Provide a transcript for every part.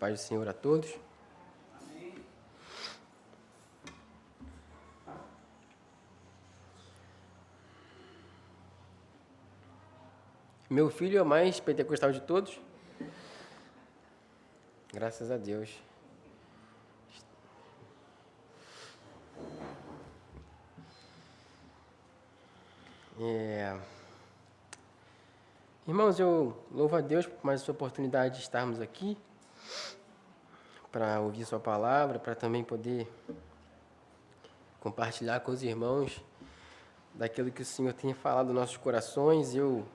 Paz do Senhor a todos. Meu filho é o mais pentecostal de todos. Graças a Deus. Irmãos, eu louvo a Deus por mais essa oportunidade de estarmos aqui para ouvir sua palavra, para também poder compartilhar com os irmãos daquilo que o Senhor tem falado nos nossos corações. Eu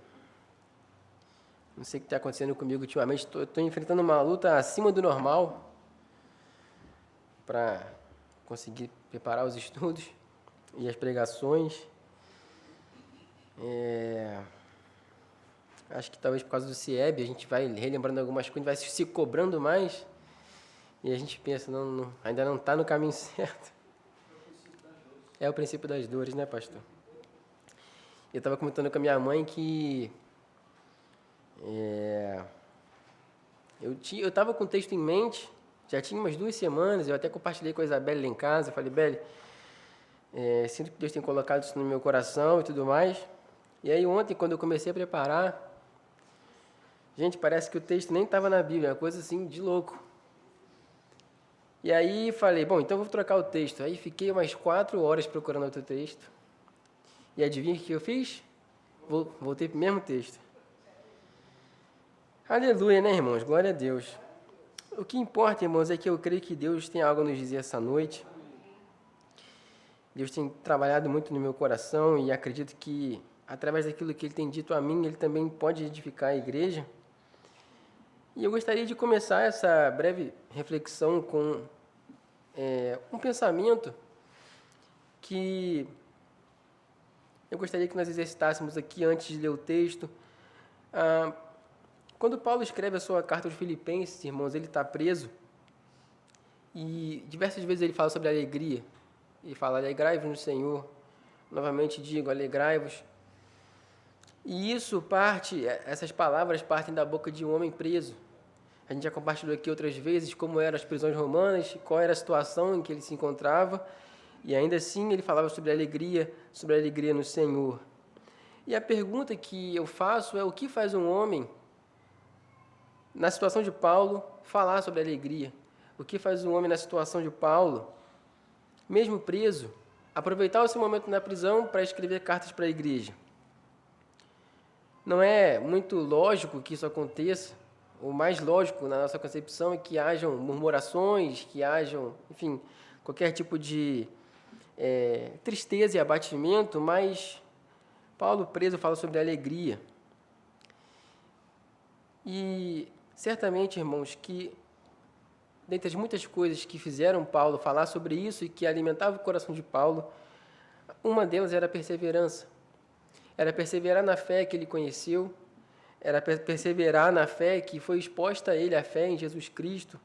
não sei o que está acontecendo comigo ultimamente, estou enfrentando uma luta acima do normal para conseguir preparar os estudos e as pregações. Acho que talvez por causa do CIEB a gente vai relembrando algumas coisas, vai se cobrando mais e a gente pensa, ainda não está no caminho certo. É o princípio das dores, né, pastor? Eu estava comentando com a minha mãe que eu estava com o texto em mente, já tinha umas 2 semanas, eu até compartilhei com a Isabelle lá em casa, eu falei, Belle, sinto que Deus tem colocado isso no meu coração e tudo mais. E aí ontem, quando eu comecei a preparar, gente, parece que o texto nem estava na Bíblia, é uma coisa assim de louco. E aí falei, bom, então vou trocar o texto. Aí fiquei umas 4 horas procurando outro texto. E adivinha o que eu fiz? Voltei para o mesmo texto. Aleluia, né, irmãos? Glória a Deus. O que importa, irmãos, é que eu creio que Deus tem algo a nos dizer essa noite. Deus tem trabalhado muito no meu coração e acredito que, através daquilo que Ele tem dito a mim, Ele também pode edificar a igreja. E eu gostaria de começar essa breve reflexão com um pensamento que eu gostaria que nós exercitássemos aqui antes de ler o texto. Quando Paulo escreve a sua carta aos Filipenses, irmãos, ele está preso e diversas vezes ele fala sobre alegria. Ele fala, alegrai-vos no Senhor. Novamente digo, alegrai-vos. E essas palavras partem da boca de um homem preso. A gente já compartilhou aqui outras vezes como eram as prisões romanas, qual era a situação em que ele se encontrava. E ainda assim ele falava sobre a alegria no Senhor. E a pergunta que eu faço é o que faz um homem, na situação de Paulo, falar sobre alegria? O que faz um homem na situação de Paulo, mesmo preso, aproveitar esse momento na prisão para escrever cartas para a igreja? Não é muito lógico que isso aconteça. O mais lógico na nossa concepção é que hajam murmurações, que hajam, enfim, qualquer tipo de tristeza e abatimento, mas Paulo preso fala sobre alegria. E certamente, irmãos, que dentre as muitas coisas que fizeram Paulo falar sobre isso e que alimentava o coração de Paulo, uma delas era a perseverança. Era perseverar na fé que ele conheceu, era perseverar na fé que foi exposta a ele, a fé em Jesus Cristo.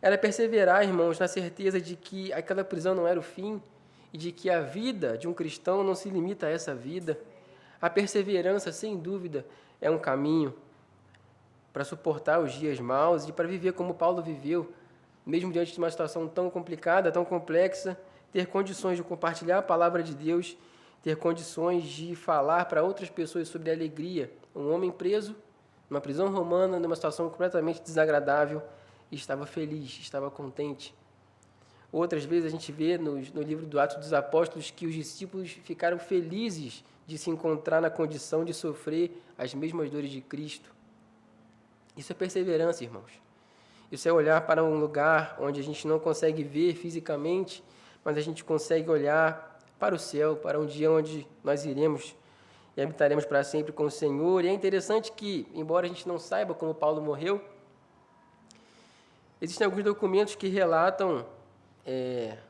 Era perseverar, irmãos, na certeza de que aquela prisão não era o fim e de que a vida de um cristão não se limita a essa vida. A perseverança, sem dúvida, é um caminho para suportar os dias maus e para viver como Paulo viveu, mesmo diante de uma situação tão complicada, tão complexa, ter condições de compartilhar a palavra de Deus, ter condições de falar para outras pessoas sobre a alegria. Um homem preso, numa prisão romana, numa situação completamente desagradável, estava feliz, estava contente. Outras vezes a gente vê no livro do Atos dos Apóstolos que os discípulos ficaram felizes de se encontrar na condição de sofrer as mesmas dores de Cristo. Isso é perseverança, irmãos. Isso é olhar para um lugar onde a gente não consegue ver fisicamente, mas a gente consegue olhar para o céu, para um dia onde nós iremos e habitaremos para sempre com o Senhor. E é interessante que, embora a gente não saiba como Paulo morreu, existem alguns documentos que relatam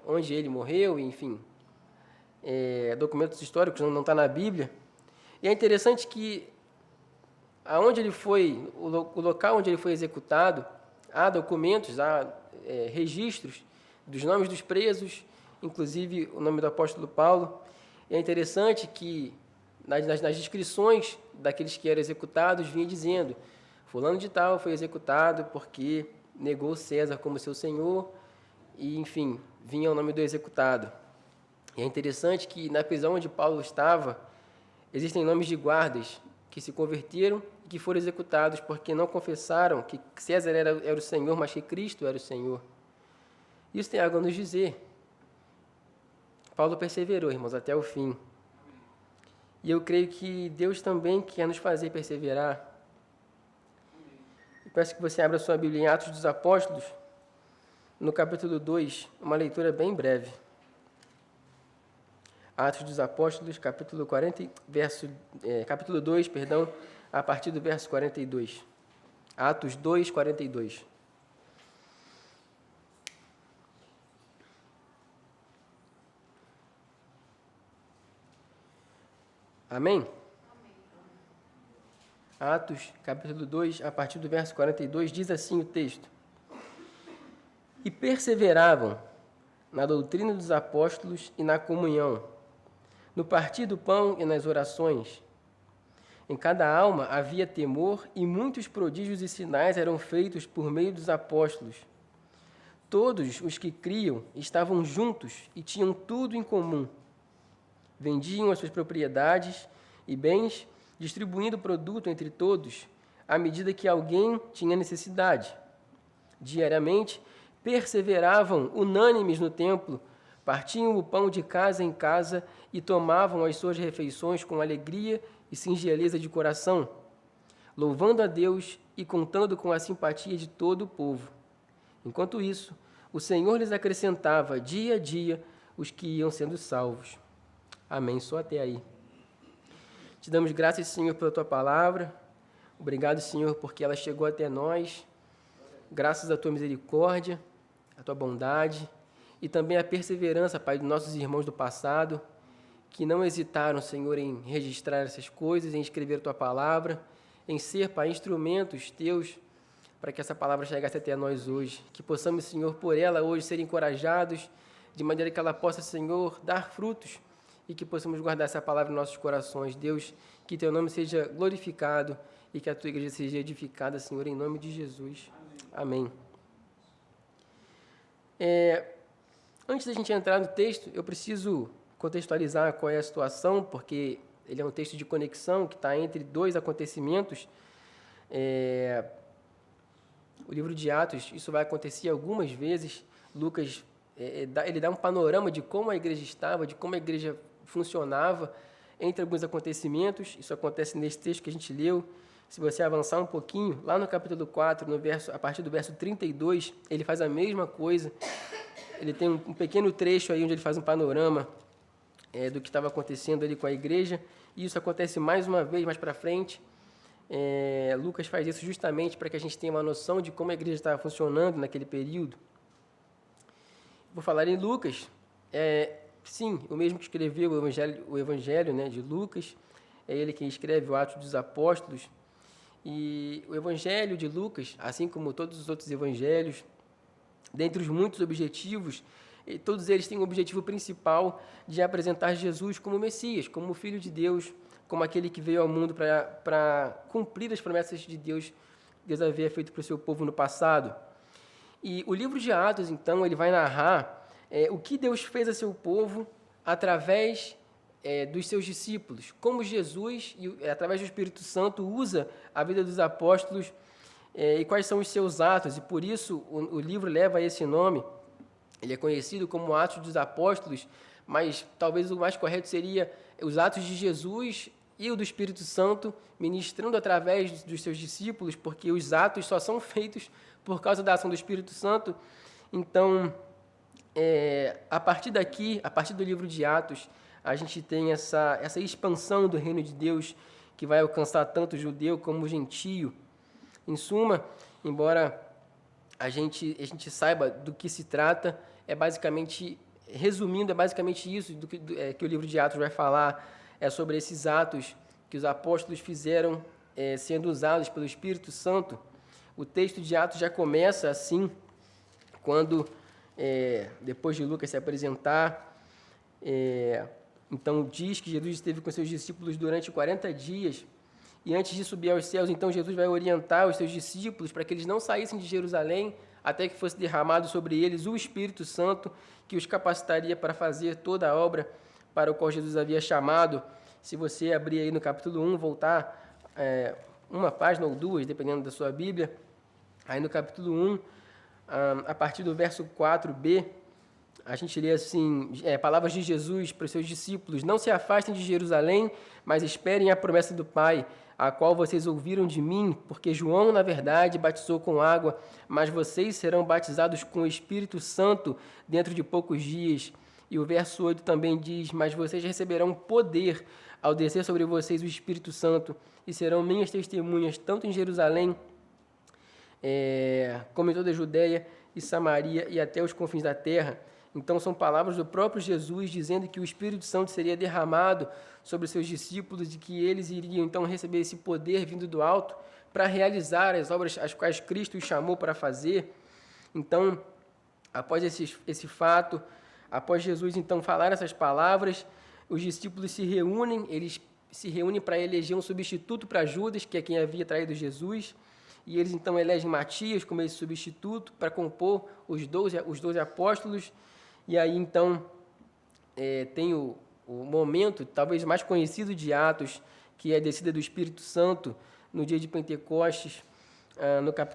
onde ele morreu, enfim, documentos históricos, não está na Bíblia. E é interessante que aonde ele foi, o local onde ele foi executado, há documentos, há registros dos nomes dos presos, inclusive o nome do apóstolo Paulo. E é interessante que nas descrições daqueles que eram executados vinha dizendo, fulano de tal foi executado porque negou César como seu senhor e, enfim, vinha o nome do executado. E é interessante que na prisão onde Paulo estava, existem nomes de guardas que se converteram e que foram executados porque não confessaram que César era o Senhor, mas que Cristo era o Senhor. Isso tem algo a nos dizer. Paulo perseverou, irmãos, até o fim. E eu creio que Deus também quer nos fazer perseverar. Eu peço que você abra sua Bíblia em Atos dos Apóstolos, no capítulo 2, uma leitura bem breve. Atos dos Apóstolos, capítulo 2, a partir do verso 42. Atos 2, 42. Amém? Atos, capítulo 2, a partir do verso 42, diz assim o texto: E perseveravam na doutrina dos apóstolos e na comunhão, no partir do pão e nas orações. Em cada alma havia temor, e muitos prodígios e sinais eram feitos por meio dos apóstolos. Todos os que criam estavam juntos e tinham tudo em comum. Vendiam as suas propriedades e bens, distribuindo o produto entre todos, à medida que alguém tinha necessidade. Diariamente, perseveravam unânimes no templo, partiam o pão de casa em casa e tomavam as suas refeições com alegria e singeleza de coração, louvando a Deus e contando com a simpatia de todo o povo. Enquanto isso, o Senhor lhes acrescentava dia a dia os que iam sendo salvos. Amém. Só até aí. Te damos graças, Senhor, pela Tua palavra. Obrigado, Senhor, porque ela chegou até nós. Graças à Tua misericórdia, à Tua bondade e também à perseverança, Pai, dos nossos irmãos do passado, que não hesitaram, Senhor, em registrar essas coisas, em escrever a Tua palavra, em ser, Pai, instrumentos Teus para que essa palavra chegasse até nós hoje. Que possamos, Senhor, por ela hoje ser encorajados, de maneira que ela possa, Senhor, dar frutos e que possamos guardar essa palavra em nossos corações. Deus, que Teu nome seja glorificado e que a Tua igreja seja edificada, Senhor, em nome de Jesus. Amém. Antes da gente entrar no texto, eu preciso contextualizar qual é a situação, porque ele é um texto de conexão que está entre dois acontecimentos. O livro de Atos, isso vai acontecer algumas vezes. Lucas, ele dá um panorama de como a igreja estava, de como a igreja funcionava entre alguns acontecimentos. Isso acontece nesse texto que a gente leu. Se você avançar um pouquinho, lá no capítulo 4, a partir do verso 32, ele faz a mesma coisa. Ele tem um pequeno trecho aí onde ele faz um panorama do que estava acontecendo ali com a igreja. E isso acontece mais uma vez, mais para frente. Lucas faz isso justamente para que a gente tenha uma noção de como a igreja estava funcionando naquele período. Vou falar em Lucas. Sim, o mesmo que escreveu o Evangelho, né, de Lucas. É ele quem escreve o Atos dos Apóstolos. E o Evangelho de Lucas, assim como todos os outros evangelhos, dentre os muitos objetivos, todos eles têm o objetivo principal de apresentar Jesus como Messias, como o Filho de Deus, como aquele que veio ao mundo para cumprir as promessas de Deus havia feito para o seu povo no passado. E o livro de Atos, então, ele vai narrar o que Deus fez a seu povo através dos seus discípulos, como Jesus, através do Espírito Santo, usa a vida dos apóstolos e quais são os seus atos. E por isso o livro leva esse nome. Ele é conhecido como Atos dos Apóstolos, mas talvez o mais correto seria os atos de Jesus e o do Espírito Santo ministrando através dos seus discípulos, porque os atos só são feitos por causa da ação do Espírito Santo. Então, a partir daqui, a partir do livro de Atos, a gente tem essa expansão do reino de Deus que vai alcançar tanto o judeu como o gentio. Em suma, embora a gente saiba do que se trata, resumindo, é basicamente isso que o livro de Atos vai falar, sobre esses atos que os apóstolos fizeram sendo usados pelo Espírito Santo. O texto de Atos já começa assim, quando, depois de Lucas se apresentar, então diz que Jesus esteve com seus discípulos durante 40 dias, e antes de subir aos céus, então Jesus vai orientar os seus discípulos para que eles não saíssem de Jerusalém até que fosse derramado sobre eles o Espírito Santo, que os capacitaria para fazer toda a obra para o qual Jesus havia chamado. Se você abrir aí no capítulo 1, voltar uma página ou duas, dependendo da sua Bíblia, aí no capítulo 1, a partir do verso 4b, a gente lê assim, palavras de Jesus para os seus discípulos: não se afastem de Jerusalém, mas esperem a promessa do Pai, a qual vocês ouviram de mim, porque João, na verdade, batizou com água, mas vocês serão batizados com o Espírito Santo dentro de poucos dias. E o verso 8 também diz: mas vocês receberão poder ao descer sobre vocês o Espírito Santo, e serão minhas testemunhas, tanto em Jerusalém, como em toda a Judéia e Samaria e até os confins da terra. Então, são palavras do próprio Jesus dizendo que o Espírito Santo seria derramado sobre os seus discípulos e que eles iriam, então, receber esse poder vindo do alto para realizar as obras as quais Cristo os chamou para fazer. Então, após esse fato, após Jesus, então, falar essas palavras, os discípulos se reúnem, eles se reúnem para eleger um substituto para Judas, que é quem havia traído Jesus, e eles, então, elegem Matias como esse substituto para compor os 12 apóstolos. E aí, então, tem o momento, talvez mais conhecido de Atos, que é a descida do Espírito Santo no dia de Pentecostes.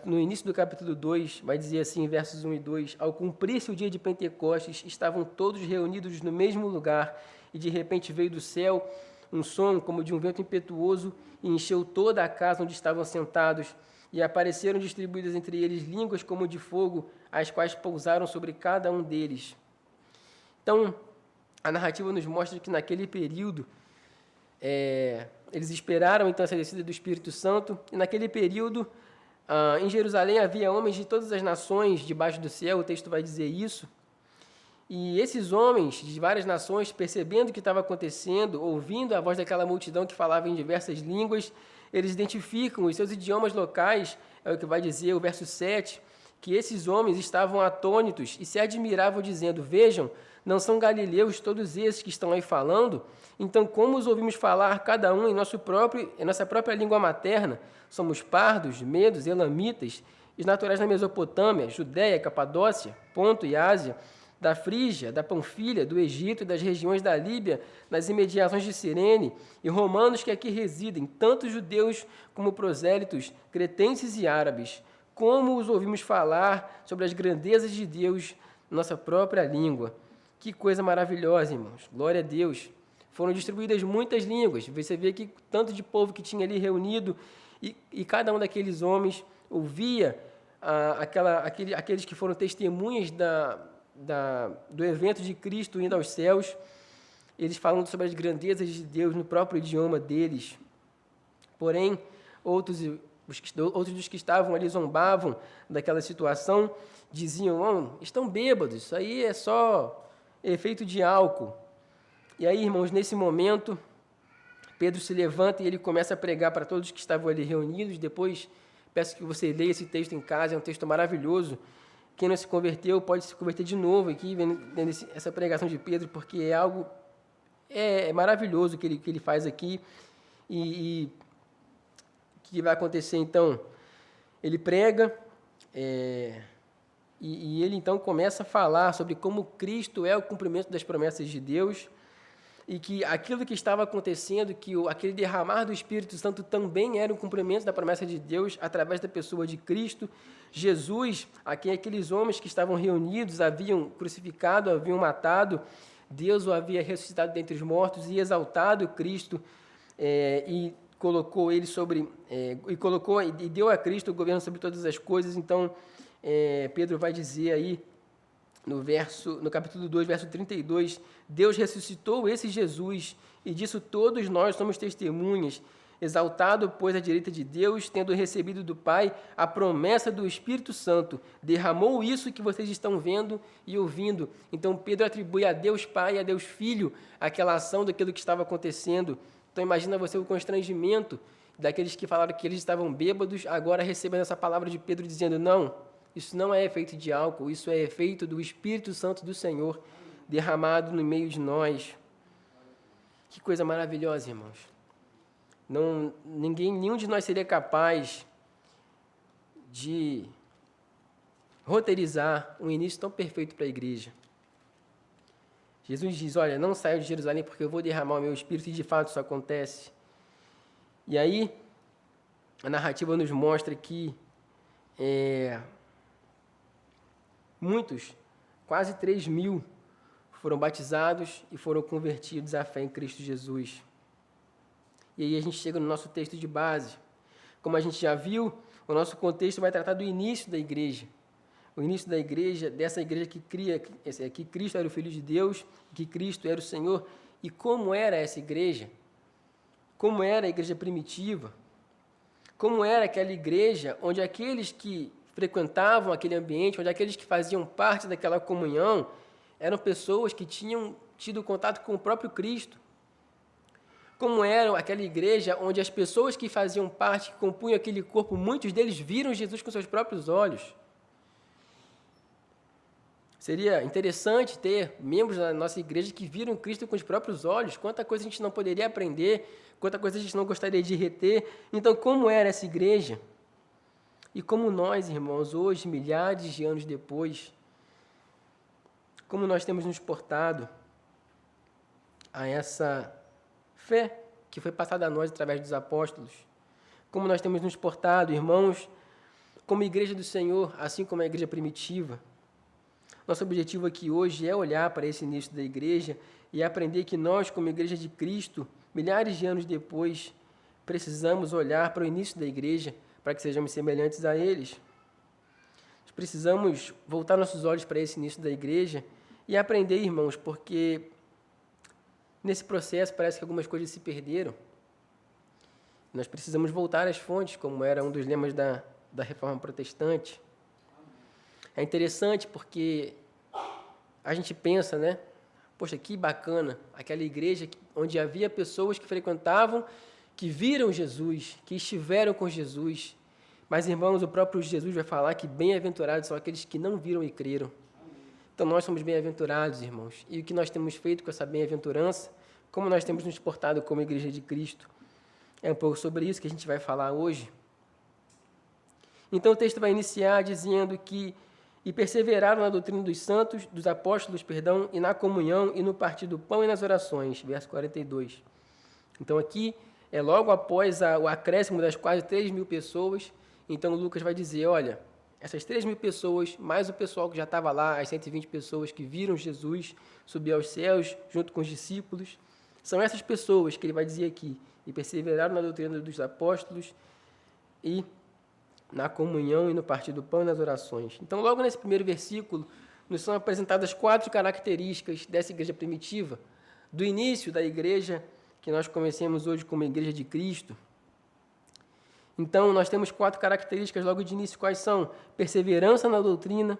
No início do capítulo 2, vai dizer assim, versos 1 e 2, ao cumprir-se o dia de Pentecostes, estavam todos reunidos no mesmo lugar, e de repente veio do céu um som como de um vento impetuoso e encheu toda a casa onde estavam sentados, e apareceram distribuídas entre eles línguas como de fogo, as quais pousaram sobre cada um deles. Então, a narrativa nos mostra que naquele período, eles esperaram então essa descida do Espírito Santo, e naquele período, em Jerusalém havia homens de todas as nações debaixo do céu, o texto vai dizer isso, e esses homens de várias nações, percebendo o que estava acontecendo, ouvindo a voz daquela multidão que falava em diversas línguas, eles identificam os seus idiomas locais, é o que vai dizer o verso 7, que esses homens estavam atônitos e se admiravam, dizendo: vejam, não são galileus todos esses que estão aí falando? Então, como os ouvimos falar, cada um em nossa própria língua materna? Somos pardos, medos, elamitas, os naturais da Mesopotâmia, Judéia, Capadócia, Ponto e Ásia, da Frígia, da Panfilha, do Egito e das regiões da Líbia, nas imediações de Cirene, e romanos que aqui residem, tanto judeus como prosélitos, cretenses e árabes. Como os ouvimos falar sobre as grandezas de Deus, nossa própria língua. Que coisa maravilhosa, irmãos. Glória a Deus. Foram distribuídas muitas línguas. Você vê que tanto de povo que tinha ali reunido, e cada um daqueles homens ouvia aqueles que foram testemunhas do evento de Cristo indo aos céus, eles falando sobre as grandezas de Deus no próprio idioma deles. Porém, outros dos que estavam ali zombavam daquela situação, diziam: estão bêbados, isso aí é só efeito de álcool. E aí, irmãos, nesse momento, Pedro se levanta e ele começa a pregar para todos que estavam ali reunidos. Depois, peço que você leia esse texto em casa, é um texto maravilhoso. Quem não se converteu pode se converter de novo aqui, vendo essa pregação de Pedro, porque é algo maravilhoso que ele faz aqui. E o que vai acontecer, então? Ele prega, e ele, então, começa a falar sobre como Cristo é o cumprimento das promessas de Deus, e que aquilo que estava acontecendo, que aquele derramar do Espírito Santo também era o cumprimento da promessa de Deus através da pessoa de Cristo. Jesus, a quem aqueles homens que estavam reunidos haviam crucificado, haviam matado, Deus o havia ressuscitado dentre os mortos e exaltado Cristo, e colocou ele sobre, e deu a Cristo o governo sobre todas as coisas. Então, Pedro vai dizer aí, no capítulo 2, verso 32, Deus ressuscitou esse Jesus, e disso todos nós somos testemunhas, exaltado, pois, à direita de Deus, tendo recebido do Pai a promessa do Espírito Santo, derramou isso que vocês estão vendo e ouvindo. Então, Pedro atribui a Deus Pai e a Deus Filho aquela ação daquilo que estava acontecendo. Então, imagina você o constrangimento daqueles que falaram que eles estavam bêbados, agora recebendo essa palavra de Pedro dizendo: não, isso não é efeito de álcool, isso é efeito do Espírito Santo do Senhor derramado no meio de nós. Que coisa maravilhosa, irmãos. Nenhum de nós seria capaz de roteirizar um início tão perfeito para a igreja. Jesus diz, olha, não saiam de Jerusalém porque eu vou derramar o meu Espírito, e de fato isso acontece. E aí, a narrativa nos mostra que muitos, quase 3.000, foram batizados e foram convertidos à fé em Cristo Jesus. E aí a gente chega no nosso texto de base. Como a gente já viu, o nosso contexto vai tratar do início da igreja. O início da igreja, dessa igreja que cria que Cristo era o Filho de Deus, que Cristo era o Senhor. E como era essa igreja? Como era a igreja primitiva? Como era aquela igreja onde aqueles que frequentavam aquele ambiente, onde aqueles que faziam parte daquela comunhão, eram pessoas que tinham tido contato com o próprio Cristo. Como era aquela igreja onde as pessoas que faziam parte, que compunham aquele corpo, muitos deles viram Jesus com seus próprios olhos. Seria interessante ter membros da nossa igreja que viram Cristo com os próprios olhos. Quanta coisa a gente não poderia aprender, quanta coisa a gente não gostaria de reter. Então, como era essa igreja? E como nós, irmãos, hoje, milhares de anos depois, como nós temos nos portado a essa fé que foi passada a nós através dos apóstolos? Como nós temos nos portado, irmãos, como igreja do Senhor, assim como a igreja primitiva? Nosso objetivo aqui hoje é olhar para esse início da igreja e aprender que nós, como igreja de Cristo, milhares de anos depois, precisamos olhar para o início da igreja para que sejamos semelhantes a eles. Nós precisamos voltar nossos olhos para esse início da igreja e aprender, irmãos, porque nesse processo parece que algumas coisas se perderam. Nós precisamos voltar às fontes, como era um dos lemas da Reforma Protestante. É interessante porque a gente pensa, né? Poxa, que bacana, aquela igreja onde havia pessoas que frequentavam, que viram Jesus, que estiveram com Jesus. Mas, irmãos, o próprio Jesus vai falar que bem-aventurados são aqueles que não viram e creram. Então, nós somos bem-aventurados, irmãos. E o que nós temos feito com essa bem-aventurança, como nós temos nos portado como igreja de Cristo, é um pouco sobre isso que a gente vai falar hoje. Então, o texto vai iniciar dizendo que e perseveraram na doutrina dos santos, dos apóstolos, e na comunhão, e no partir do pão e nas orações. Verso 42. Então, aqui é logo após o acréscimo das quase 3.000 pessoas. Então, Lucas vai dizer, olha, essas 3.000 pessoas, mais o pessoal que já estava lá, as 120 pessoas que viram Jesus subir aos céus, junto com os discípulos, são essas pessoas que ele vai dizer aqui, e perseveraram na doutrina dos apóstolos, e na comunhão e no partir do pão e nas orações. Então, logo nesse primeiro versículo, nos são apresentadas 4 características dessa igreja primitiva, do início da igreja que nós conhecemos hoje como Igreja de Cristo. Então, nós temos 4 características logo de início. Quais são? Perseverança na doutrina,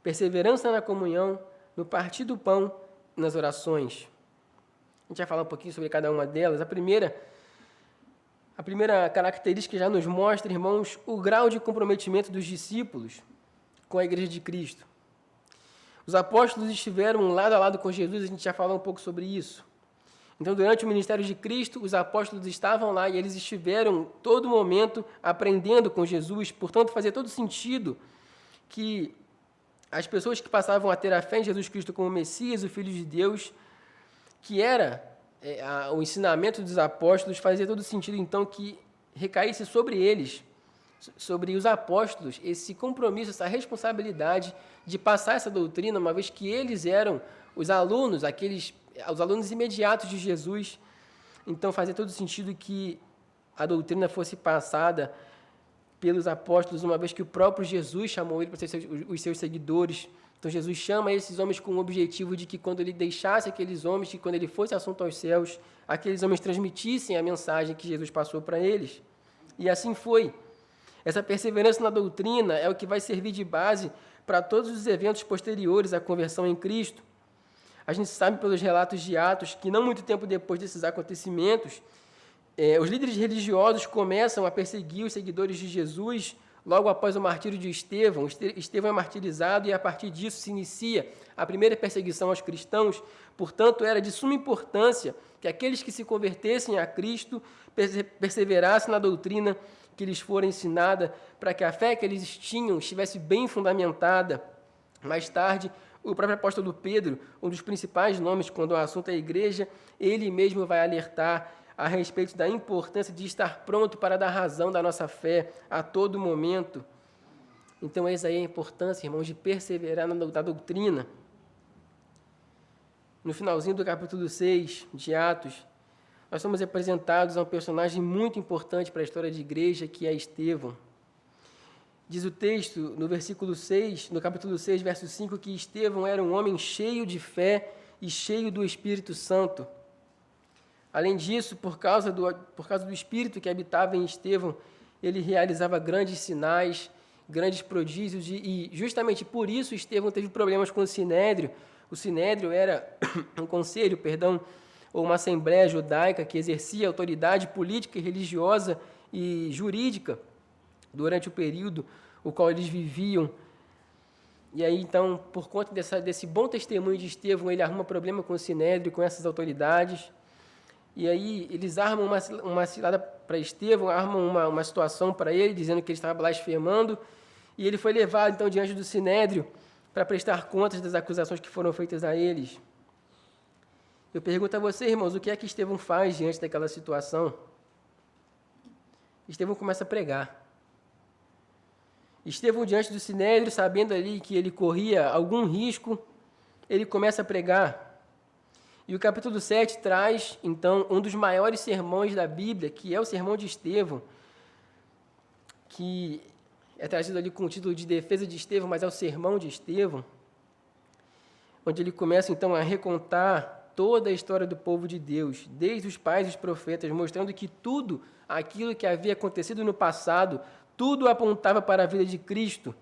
perseverança na comunhão, no partir do pão e nas orações. A gente vai falar um pouquinho sobre cada uma delas. A primeira característica já nos mostra, irmãos, o grau de comprometimento dos discípulos com a igreja de Cristo. Os apóstolos estiveram lado a lado com Jesus, a gente já falou um pouco sobre isso. Então, durante o ministério de Cristo, os apóstolos estavam lá e eles estiveram todo momento aprendendo com Jesus. Portanto, fazia todo sentido que as pessoas que passavam a ter a fé em Jesus Cristo como Messias, o Filho de Deus, que era o ensinamento dos apóstolos, fazia todo sentido, então, que recaísse sobre eles, sobre os apóstolos, esse compromisso, essa responsabilidade de passar essa doutrina, uma vez que eles eram os alunos, os alunos imediatos de Jesus. Então, fazia todo sentido que a doutrina fosse passada pelos apóstolos, uma vez que o próprio Jesus chamou ele para ser os seus seguidores. Então, Jesus chama esses homens com o objetivo de que, quando ele deixasse aqueles homens, que quando ele fosse assunto aos céus, aqueles homens transmitissem a mensagem que Jesus passou para eles. E assim foi. Essa perseverança na doutrina é o que vai servir de base para todos os eventos posteriores à conversão em Cristo. A gente sabe pelos relatos de Atos que, não muito tempo depois desses acontecimentos, os líderes religiosos começam a perseguir os seguidores de Jesus, logo após o martírio de Estevão. Estevão é martirizado e a partir disso se inicia a primeira perseguição aos cristãos. Portanto, era de suma importância que aqueles que se convertessem a Cristo perseverassem na doutrina que lhes fora ensinada, para que a fé que eles tinham estivesse bem fundamentada. Mais tarde, o próprio apóstolo Pedro, um dos principais nomes quando o assunto é a igreja, ele mesmo vai alertar a respeito da importância de estar pronto para dar razão da nossa fé a todo momento. Então, eis aí a importância, irmãos, de perseverar na doutrina. No finalzinho do capítulo 6 de Atos, nós somos apresentados a um personagem muito importante para a história de igreja, que é Estevão. Diz o texto, no versículo 6, no capítulo 6, verso 5, que Estevão era um homem cheio de fé e cheio do Espírito Santo. Além disso, por causa do Espírito que habitava em Estevão, ele realizava grandes sinais, grandes prodígios, e justamente por isso Estevão teve problemas com o Sinédrio. O Sinédrio era um conselho, ou uma assembleia judaica que exercia autoridade política, religiosa e jurídica durante o período o qual eles viviam. E aí, então, por conta desse bom testemunho de Estevão, ele arruma problema com o Sinédrio, com essas autoridades. E aí eles armam uma cilada para Estevão, armam uma situação para ele, dizendo que ele estava blasfemando, e ele foi levado, então, diante do Sinédrio para prestar contas das acusações que foram feitas a eles. Eu pergunto a vocês, irmãos, o que é que Estevão faz diante daquela situação? Estevão começa a pregar. Estevão, diante do Sinédrio, sabendo ali que ele corria algum risco, ele começa a pregar. E o capítulo 7 traz, então, um dos maiores sermões da Bíblia, que é o sermão de Estevão, que é trazido ali com o título de Defesa de Estevão, mas é o sermão de Estevão, onde ele começa, então, a recontar toda a história do povo de Deus, desde os pais e os profetas, mostrando que tudo aquilo que havia acontecido no passado, tudo apontava para a vida de Cristo,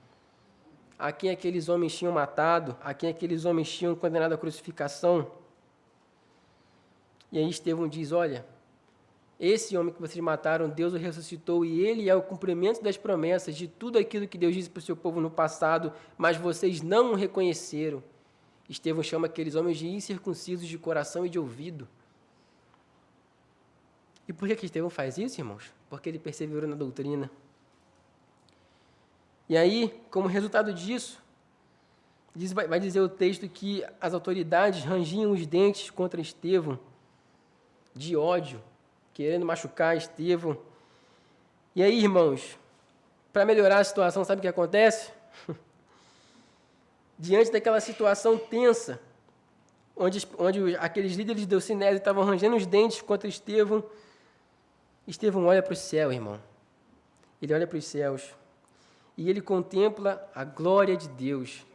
a quem aqueles homens tinham matado, a quem aqueles homens tinham condenado à crucificação. E aí Estevão diz, olha, esse homem que vocês mataram, Deus o ressuscitou e ele é o cumprimento das promessas de tudo aquilo que Deus disse para o seu povo no passado, mas vocês não o reconheceram. Estevão chama aqueles homens de incircuncisos de coração e de ouvido. E por que Estevão faz isso, irmãos? Porque ele perseverou na doutrina. E aí, como resultado disso, vai dizer o texto que as autoridades rangiam os dentes contra Estevão, de ódio, querendo machucar Estevão. E aí, irmãos, para melhorar a situação, sabe o que acontece? Diante daquela situação tensa, onde aqueles líderes do Sinédrio estavam rangendo os dentes contra Estevão, Estevão olha para o céu, irmão. Ele olha para os céus e ele contempla a glória de Deus.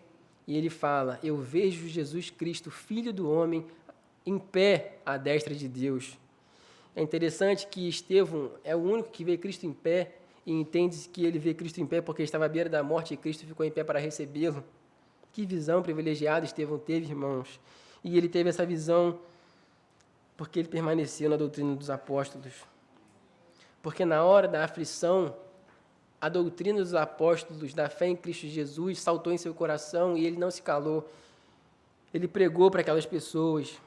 E ele fala, eu vejo Jesus Cristo, Filho do homem, em pé à destra de Deus. É interessante que Estevão é o único que vê Cristo em pé e entende que ele vê Cristo em pé porque estava à beira da morte e Cristo ficou em pé para recebê-lo. Que visão privilegiada Estevão teve, irmãos. E ele teve essa visão porque ele permaneceu na doutrina dos apóstolos. Porque na hora da aflição, a doutrina dos apóstolos, da fé em Cristo Jesus, saltou em seu coração e ele não se calou. Ele pregou para aquelas pessoas.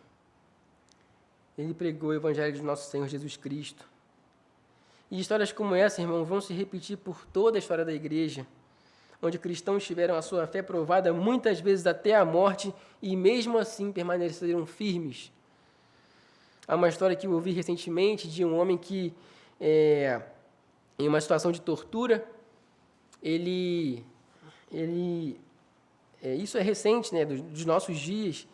Ele pregou o Evangelho de nosso Senhor Jesus Cristo. E histórias como essa, irmão, vão se repetir por toda a história da igreja, onde cristãos tiveram a sua fé provada muitas vezes até a morte e mesmo assim permaneceram firmes. Há uma história que eu ouvi recentemente de um homem que, em uma situação de tortura, isso é recente, né, dos nossos dias,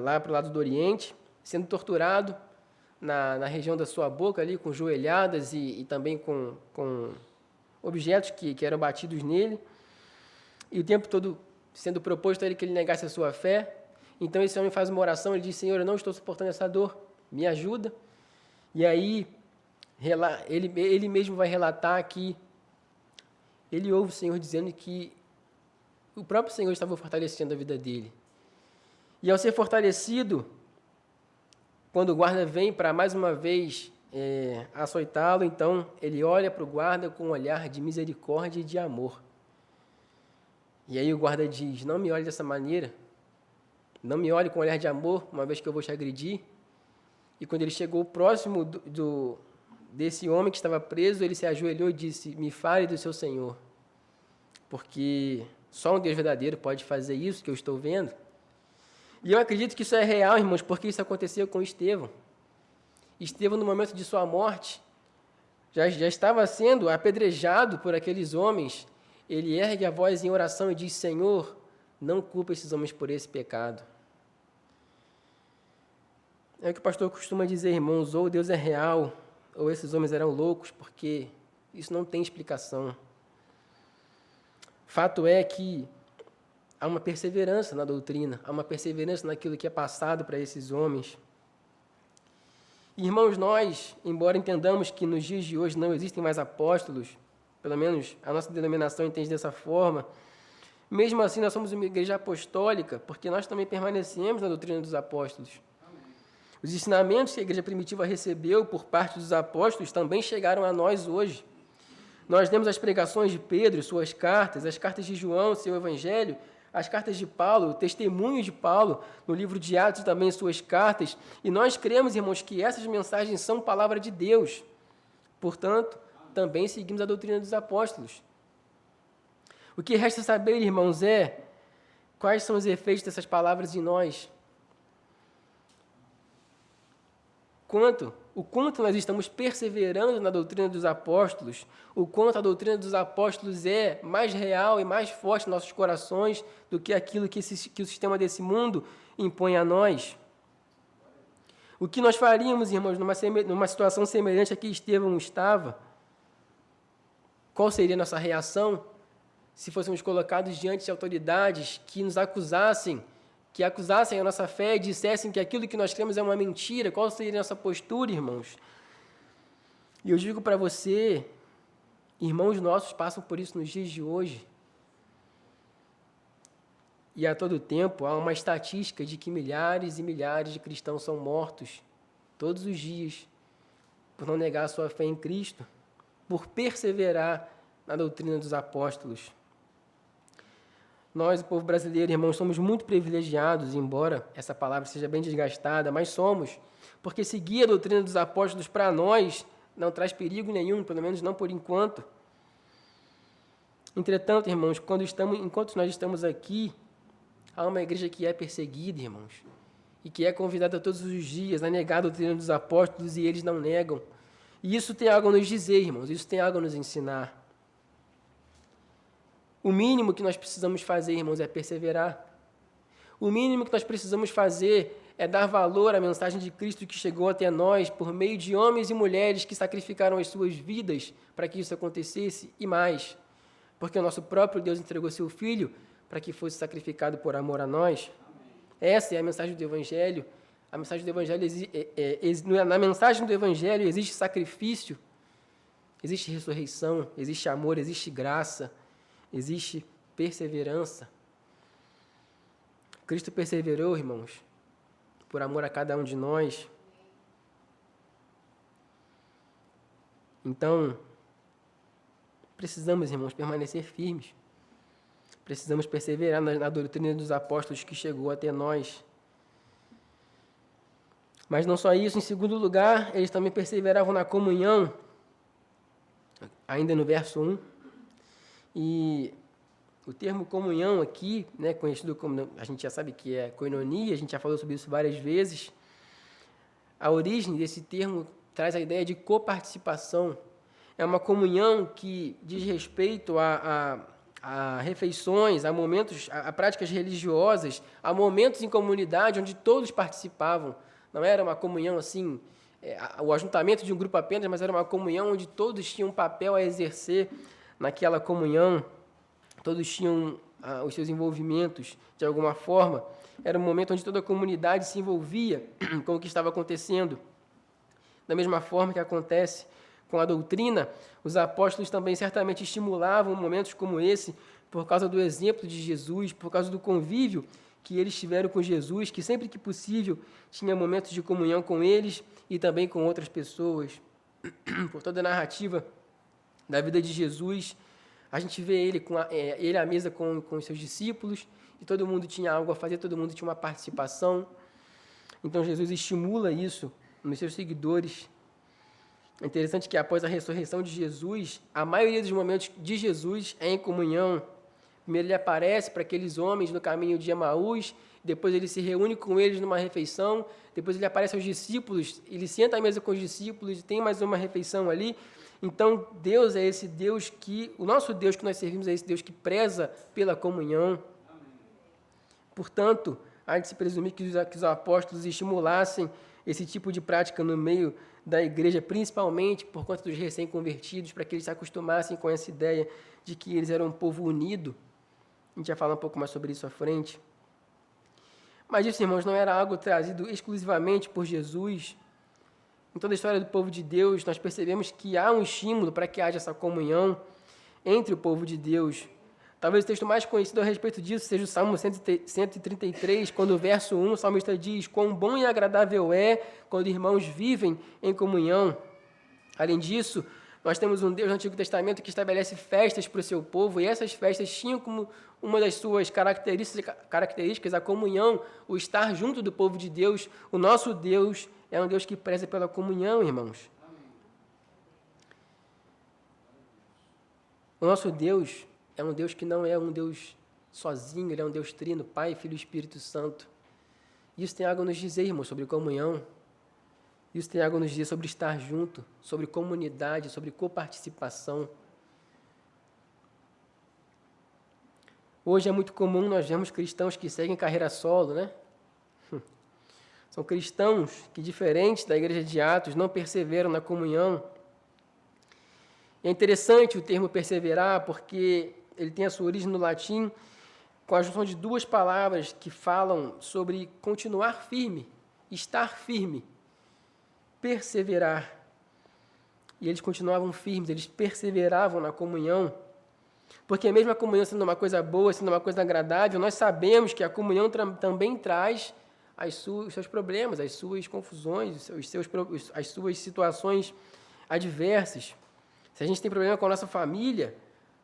lá para o lado do Oriente, sendo torturado na região da sua boca, ali, com joelhadas e também com objetos que eram batidos nele, e o tempo todo sendo proposto a ele que ele negasse a sua fé. Então esse homem faz uma oração, ele diz, Senhor, eu não estou suportando essa dor, me ajuda. E aí ele mesmo vai relatar que ele ouve o Senhor dizendo que o próprio Senhor estava fortalecendo a vida dele. E ao ser fortalecido, quando o guarda vem para mais uma vez açoitá-lo, então ele olha para o guarda com um olhar de misericórdia e de amor. E aí o guarda diz: não me olhe dessa maneira, não me olhe com um olhar de amor, uma vez que eu vou te agredir. E quando ele chegou próximo desse homem que estava preso, ele se ajoelhou e disse: me fale do seu Senhor, porque só um Deus verdadeiro pode fazer isso que eu estou vendo. E eu acredito que isso é real, irmãos, porque isso aconteceu com Estevão. Estevão, no momento de sua morte, já estava sendo apedrejado por aqueles homens. Ele ergue a voz em oração e diz: Senhor, não culpa esses homens por esse pecado. É o que o pastor costuma dizer, irmãos: ou Deus é real, ou esses homens eram loucos, porque isso não tem explicação. Fato é que há uma perseverança na doutrina, há uma perseverança naquilo que é passado para esses homens. Irmãos, nós, embora entendamos que nos dias de hoje não existem mais apóstolos, pelo menos a nossa denominação entende dessa forma, mesmo assim nós somos uma igreja apostólica, porque nós também permanecemos na doutrina dos apóstolos. Os ensinamentos que a igreja primitiva recebeu por parte dos apóstolos também chegaram a nós hoje. Nós temos as pregações de Pedro, suas cartas, as cartas de João, seu evangelho, as cartas de Paulo, o testemunho de Paulo, no livro de Atos também suas cartas, e nós cremos, irmãos, que essas mensagens são palavra de Deus. Portanto, também seguimos a doutrina dos apóstolos. O que resta saber, irmãos, é quais são os efeitos dessas palavras em nós. O quanto nós estamos perseverando na doutrina dos apóstolos, o quanto a doutrina dos apóstolos é mais real e mais forte em nossos corações do que aquilo que o sistema desse mundo impõe a nós. O que nós faríamos, irmãos, numa situação semelhante a que Estevão estava? Qual seria a nossa reação se fôssemos colocados diante de autoridades que nos acusassem, que acusassem a nossa fé e dissessem que aquilo que nós cremos é uma mentira? Qual seria a nossa postura, irmãos? E eu digo para você, irmãos nossos passam por isso nos dias de hoje. E a todo tempo há uma estatística de que milhares e milhares de cristãos são mortos todos os dias por não negar a sua fé em Cristo, por perseverar na doutrina dos apóstolos. Nós, o povo brasileiro, irmãos, somos muito privilegiados, embora essa palavra seja bem desgastada, mas somos, porque seguir a doutrina dos apóstolos para nós não traz perigo nenhum, pelo menos não por enquanto. Entretanto, irmãos, enquanto nós estamos aqui, há uma igreja que é perseguida, irmãos, e que é convidada todos os dias a negar a doutrina dos apóstolos, e eles não negam. E isso tem algo a nos dizer, irmãos, isso tem algo a nos ensinar. O mínimo que nós precisamos fazer, irmãos, é perseverar. O mínimo que nós precisamos fazer é dar valor à mensagem de Cristo que chegou até nós por meio de homens e mulheres que sacrificaram as suas vidas para que isso acontecesse, e mais, porque o nosso próprio Deus entregou seu Filho para que fosse sacrificado por amor a nós. Essa é a mensagem do Evangelho. A mensagem do Evangelho na mensagem do Evangelho existe sacrifício, existe ressurreição, existe amor, existe graça, existe perseverança. Cristo perseverou, irmãos, por amor a cada um de nós. Então, precisamos, irmãos, permanecer firmes. Precisamos perseverar na doutrina dos apóstolos que chegou até nós. Mas não só isso, em segundo lugar, eles também perseveravam na comunhão, ainda no verso 1. E o termo comunhão aqui, né, conhecido como, a gente já sabe que é koinonia, a gente já falou sobre isso várias vezes. A origem desse termo traz a ideia de coparticipação. É uma comunhão que diz respeito a refeições, a momentos, a práticas religiosas, a momentos em comunidade onde todos participavam. Não era uma comunhão assim, o ajuntamento de um grupo apenas, mas era uma comunhão onde todos tinham um papel a exercer naquela comunhão, todos tinham os seus envolvimentos de alguma forma. Era um momento onde toda a comunidade se envolvia com o que estava acontecendo. Da mesma forma que acontece com a doutrina, os apóstolos também certamente estimulavam momentos como esse por causa do exemplo de Jesus, por causa do convívio que eles tiveram com Jesus, que sempre que possível tinha momentos de comunhão com eles e também com outras pessoas. Por toda a narrativa da vida de Jesus, a gente vê ele à mesa com os seus discípulos, e todo mundo tinha algo a fazer, todo mundo tinha uma participação. Então, Jesus estimula isso nos seus seguidores. É interessante que, após a ressurreição de Jesus, a maioria dos momentos de Jesus é em comunhão. Primeiro, ele aparece para aqueles homens no caminho de Emaús, depois ele se reúne com eles numa refeição, depois ele aparece aos discípulos, ele senta à mesa com os discípulos e tem mais uma refeição ali. Então, Deus é esse Deus o nosso Deus que nós servimos é esse Deus que preza pela comunhão. Portanto, há de se presumir que os apóstolos estimulassem esse tipo de prática no meio da igreja, principalmente por conta dos recém-convertidos, para que eles se acostumassem com essa ideia de que eles eram um povo unido. A gente vai falar um pouco mais sobre isso à frente. Mas isso, irmãos, não era algo trazido exclusivamente por Jesus. Em toda a história do povo de Deus, nós percebemos que há um estímulo para que haja essa comunhão entre o povo de Deus. Talvez o texto mais conhecido a respeito disso seja o Salmo 133, quando o verso 1, o salmista diz: quão bom e agradável é quando irmãos vivem em comunhão. Além disso, nós temos um Deus no Antigo Testamento que estabelece festas para o seu povo, e essas festas tinham como uma das suas características a comunhão, o estar junto do povo de Deus. O nosso Deus é um Deus que preza pela comunhão, irmãos. O nosso Deus é um Deus que não é um Deus sozinho, ele é um Deus trino, Pai, Filho e Espírito Santo. Isso tem algo a nos dizer, irmãos, sobre comunhão. Isso tem algo a nos dizer sobre estar junto, sobre comunidade, sobre coparticipação. Hoje é muito comum nós vermos cristãos que seguem carreira solo, né? São cristãos que, diferentes da igreja de Atos, não perseveram na comunhão. É interessante o termo perseverar, porque ele tem a sua origem no latim, com a junção de duas palavras que falam sobre continuar firme, estar firme, perseverar. E eles continuavam firmes, eles perseveravam na comunhão, porque mesmo a comunhão sendo uma coisa boa, sendo uma coisa agradável, nós sabemos que a comunhão também traz os seus problemas, as suas confusões, as suas situações adversas. Se a gente tem problema com a nossa família,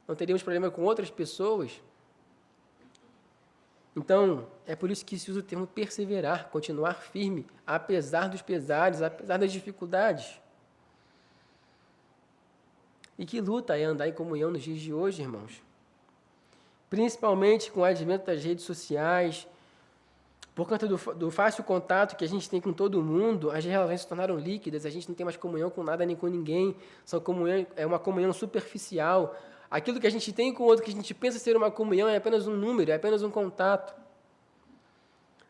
não teríamos problema com outras pessoas. Então, é por isso que se usa o termo perseverar, continuar firme, apesar dos pesares, apesar das dificuldades. E que luta é andar em comunhão nos dias de hoje, irmãos? Principalmente com o advento das redes sociais, por conta do fácil contato que a gente tem com todo mundo, as relações se tornaram líquidas, a gente não tem mais comunhão com nada nem com ninguém, é uma comunhão superficial. Aquilo que a gente tem com o outro, que a gente pensa ser uma comunhão, é apenas um número, é apenas um contato.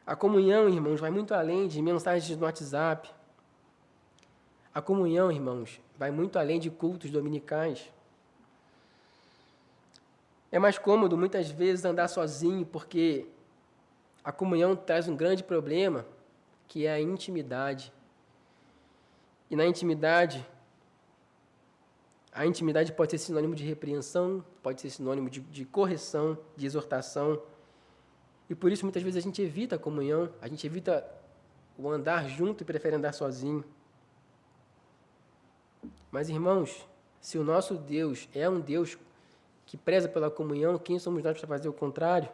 A comunhão, irmãos, vai muito além de mensagens no WhatsApp. A comunhão, irmãos, vai muito além de cultos dominicais. É mais cômodo, muitas vezes, andar sozinho, porque a comunhão traz um grande problema, que é a intimidade. E na intimidade, a intimidade pode ser sinônimo de repreensão, pode ser sinônimo de correção, de exortação. E por isso, muitas vezes, a gente evita a comunhão, a gente evita o andar junto e prefere andar sozinho. Mas, irmãos, se o nosso Deus é um Deus que preza pela comunhão, quem somos nós para fazer o contrário?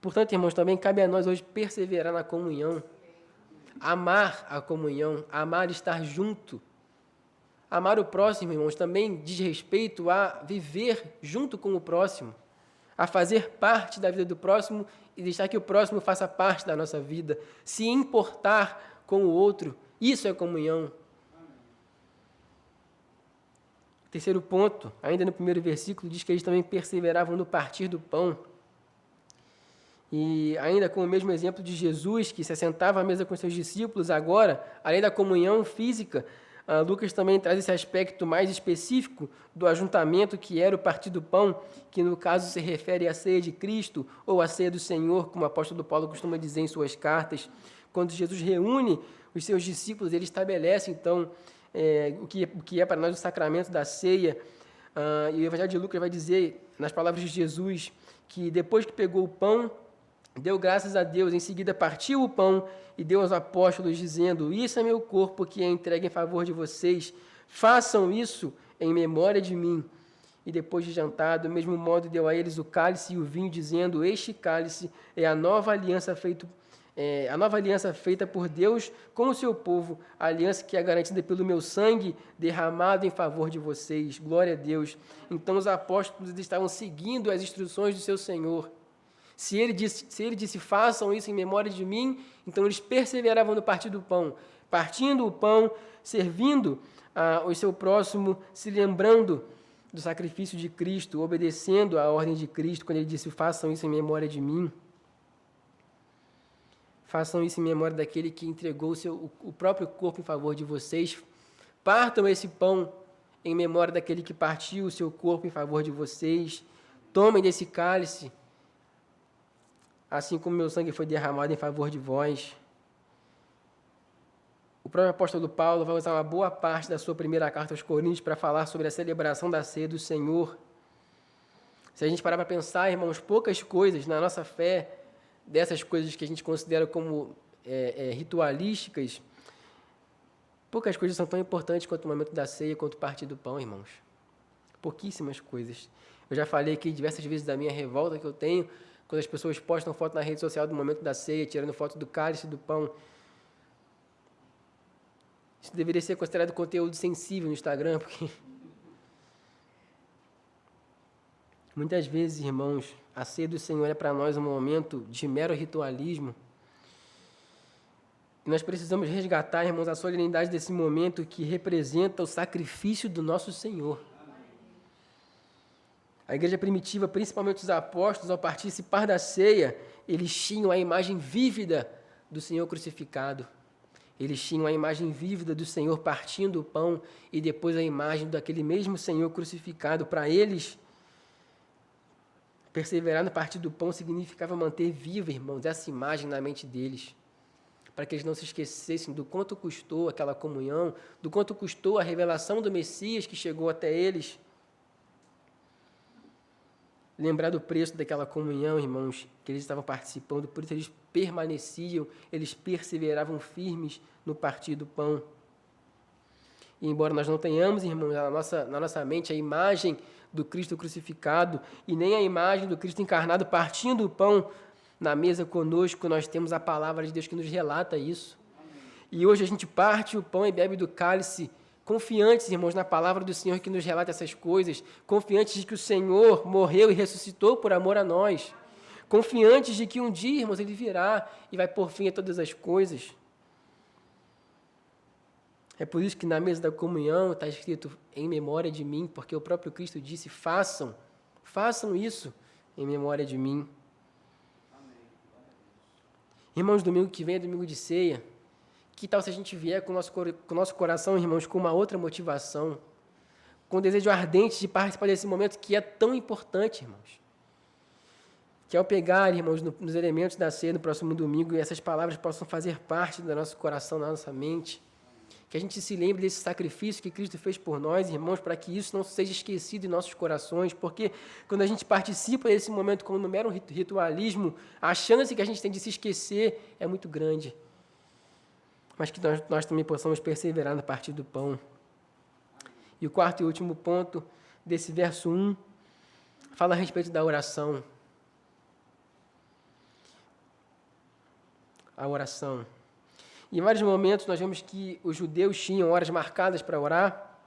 Portanto, irmãos, também cabe a nós hoje perseverar na comunhão, amar a comunhão, amar estar junto. Amar o próximo, irmãos, também diz respeito a viver junto com o próximo, a fazer parte da vida do próximo e deixar que o próximo faça parte da nossa vida, se importar com o outro. Isso é comunhão. Terceiro ponto, ainda no primeiro versículo, diz que eles também perseveravam no partir do pão. E ainda com o mesmo exemplo de Jesus, que se assentava à mesa com seus discípulos, agora, além da comunhão física, Lucas também traz esse aspecto mais específico do ajuntamento, que era o partir do pão, que no caso se refere à ceia de Cristo ou à ceia do Senhor, como o apóstolo Paulo costuma dizer em suas cartas. Quando Jesus reúne os seus discípulos, ele estabelece, então, o que é para nós o sacramento da ceia. E o Evangelho de Lucas vai dizer, nas palavras de Jesus, que depois que pegou o pão, deu graças a Deus, em seguida partiu o pão e deu aos apóstolos, dizendo: Isso é meu corpo que é entregue em favor de vocês. Façam isso em memória de mim. E depois de jantar, do mesmo modo deu a eles o cálice e o vinho, dizendo: Este cálice é a nova aliança feita por Deus com o seu povo, a aliança que é garantida pelo meu sangue derramado em favor de vocês. Glória a Deus. Então os apóstolos estavam seguindo as instruções do seu Senhor. Se ele disse, façam isso em memória de mim, então eles perseveravam no partir do pão, partindo o pão, servindo o seu próximo, se lembrando do sacrifício de Cristo, obedecendo à ordem de Cristo, quando ele disse, façam isso em memória de mim. Façam isso em memória daquele que entregou o próprio corpo em favor de vocês. Partam esse pão em memória daquele que partiu o seu corpo em favor de vocês. Tomem desse cálice, assim como meu sangue foi derramado em favor de vós. O próprio apóstolo Paulo vai usar uma boa parte da sua primeira carta aos Coríntios para falar sobre a celebração da ceia do Senhor. Se a gente parar para pensar, irmãos, poucas coisas na nossa fé, dessas coisas que a gente considera como ritualísticas, poucas coisas são tão importantes quanto o momento da ceia, quanto o partir do pão, irmãos. Pouquíssimas coisas. Eu já falei aqui diversas vezes da minha revolta que eu tenho quando as pessoas postam foto na rede social do momento da ceia, tirando foto do cálice e do pão. Isso deveria ser considerado conteúdo sensível no Instagram, porque muitas vezes, irmãos, a ceia do Senhor é para nós um momento de mero ritualismo. E nós precisamos resgatar, irmãos, a solenidade desse momento que representa o sacrifício do nosso Senhor. A igreja primitiva, principalmente os apóstolos, ao participar da ceia, eles tinham a imagem vívida do Senhor crucificado. Eles tinham a imagem vívida do Senhor partindo o pão e depois a imagem daquele mesmo Senhor crucificado. Para eles, perseverar no partir do pão significava manter viva, irmãos, essa imagem na mente deles, para que eles não se esquecessem do quanto custou aquela comunhão, do quanto custou a revelação do Messias que chegou até eles. Lembrar do preço daquela comunhão, irmãos, que eles estavam participando, por isso eles permaneciam, eles perseveravam firmes no partir do pão. E embora nós não tenhamos, irmãos, na nossa mente a imagem do Cristo crucificado e nem a imagem do Cristo encarnado partindo o pão na mesa conosco, nós temos a palavra de Deus que nos relata isso. E hoje a gente parte o pão e bebe do cálice, confiantes, irmãos, na palavra do Senhor que nos relata essas coisas, confiantes de que o Senhor morreu e ressuscitou por amor a nós, confiantes de que um dia, irmãos, Ele virá e vai pôr fim a todas as coisas. É por isso que na mesa da comunhão está escrito em memória de mim, porque o próprio Cristo disse, façam isso em memória de mim. Irmãos, domingo que vem é domingo de ceia. Que tal se a gente vier com o nosso coração, irmãos, com uma outra motivação, com um desejo ardente de participar desse momento que é tão importante, irmãos. Que ao pegar, irmãos, nos elementos da ceia no próximo domingo, essas palavras possam fazer parte do nosso coração, da nossa mente. Que a gente se lembre desse sacrifício que Cristo fez por nós, irmãos, para que isso não seja esquecido em nossos corações, porque quando a gente participa desse momento como um mero ritualismo, a chance que a gente tem de se esquecer é muito grande. Mas que nós também possamos perseverar no partir do pão. E o quarto e último ponto desse verso 1 fala a respeito da oração. A oração. Em vários momentos nós vemos que os judeus tinham horas marcadas para orar.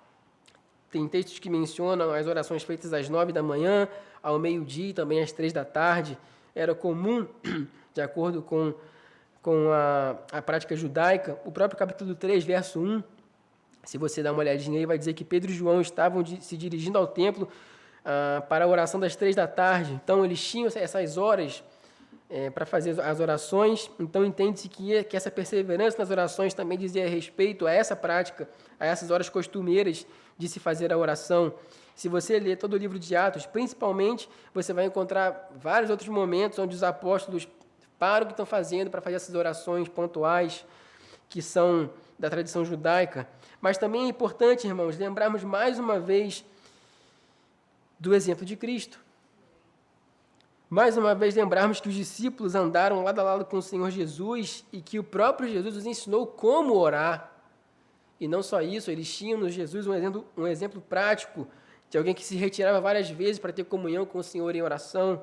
Tem textos que mencionam as orações feitas às 9 da manhã, ao meio-dia e também às 3 da tarde. Era comum, de acordo com a prática judaica. O próprio capítulo 3, verso 1, se você dá uma olhadinha aí, vai dizer que Pedro e João estavam se dirigindo ao templo para a oração das 3 da tarde. Então, eles tinham essas horas para fazer as orações. Então, entende-se que essa perseverança nas orações também dizia respeito a essa prática, a essas horas costumeiras de se fazer a oração. Se você ler todo o livro de Atos, principalmente, você vai encontrar vários outros momentos onde os apóstolos param o que estão fazendo para fazer essas orações pontuais que são da tradição judaica. Mas também é importante, irmãos, lembrarmos mais uma vez do exemplo de Cristo. Mais uma vez, lembrarmos que os discípulos andaram lado a lado com o Senhor Jesus e que o próprio Jesus os ensinou como orar. E não só isso, eles tinham no Jesus um exemplo prático de alguém que se retirava várias vezes para ter comunhão com o Senhor em oração.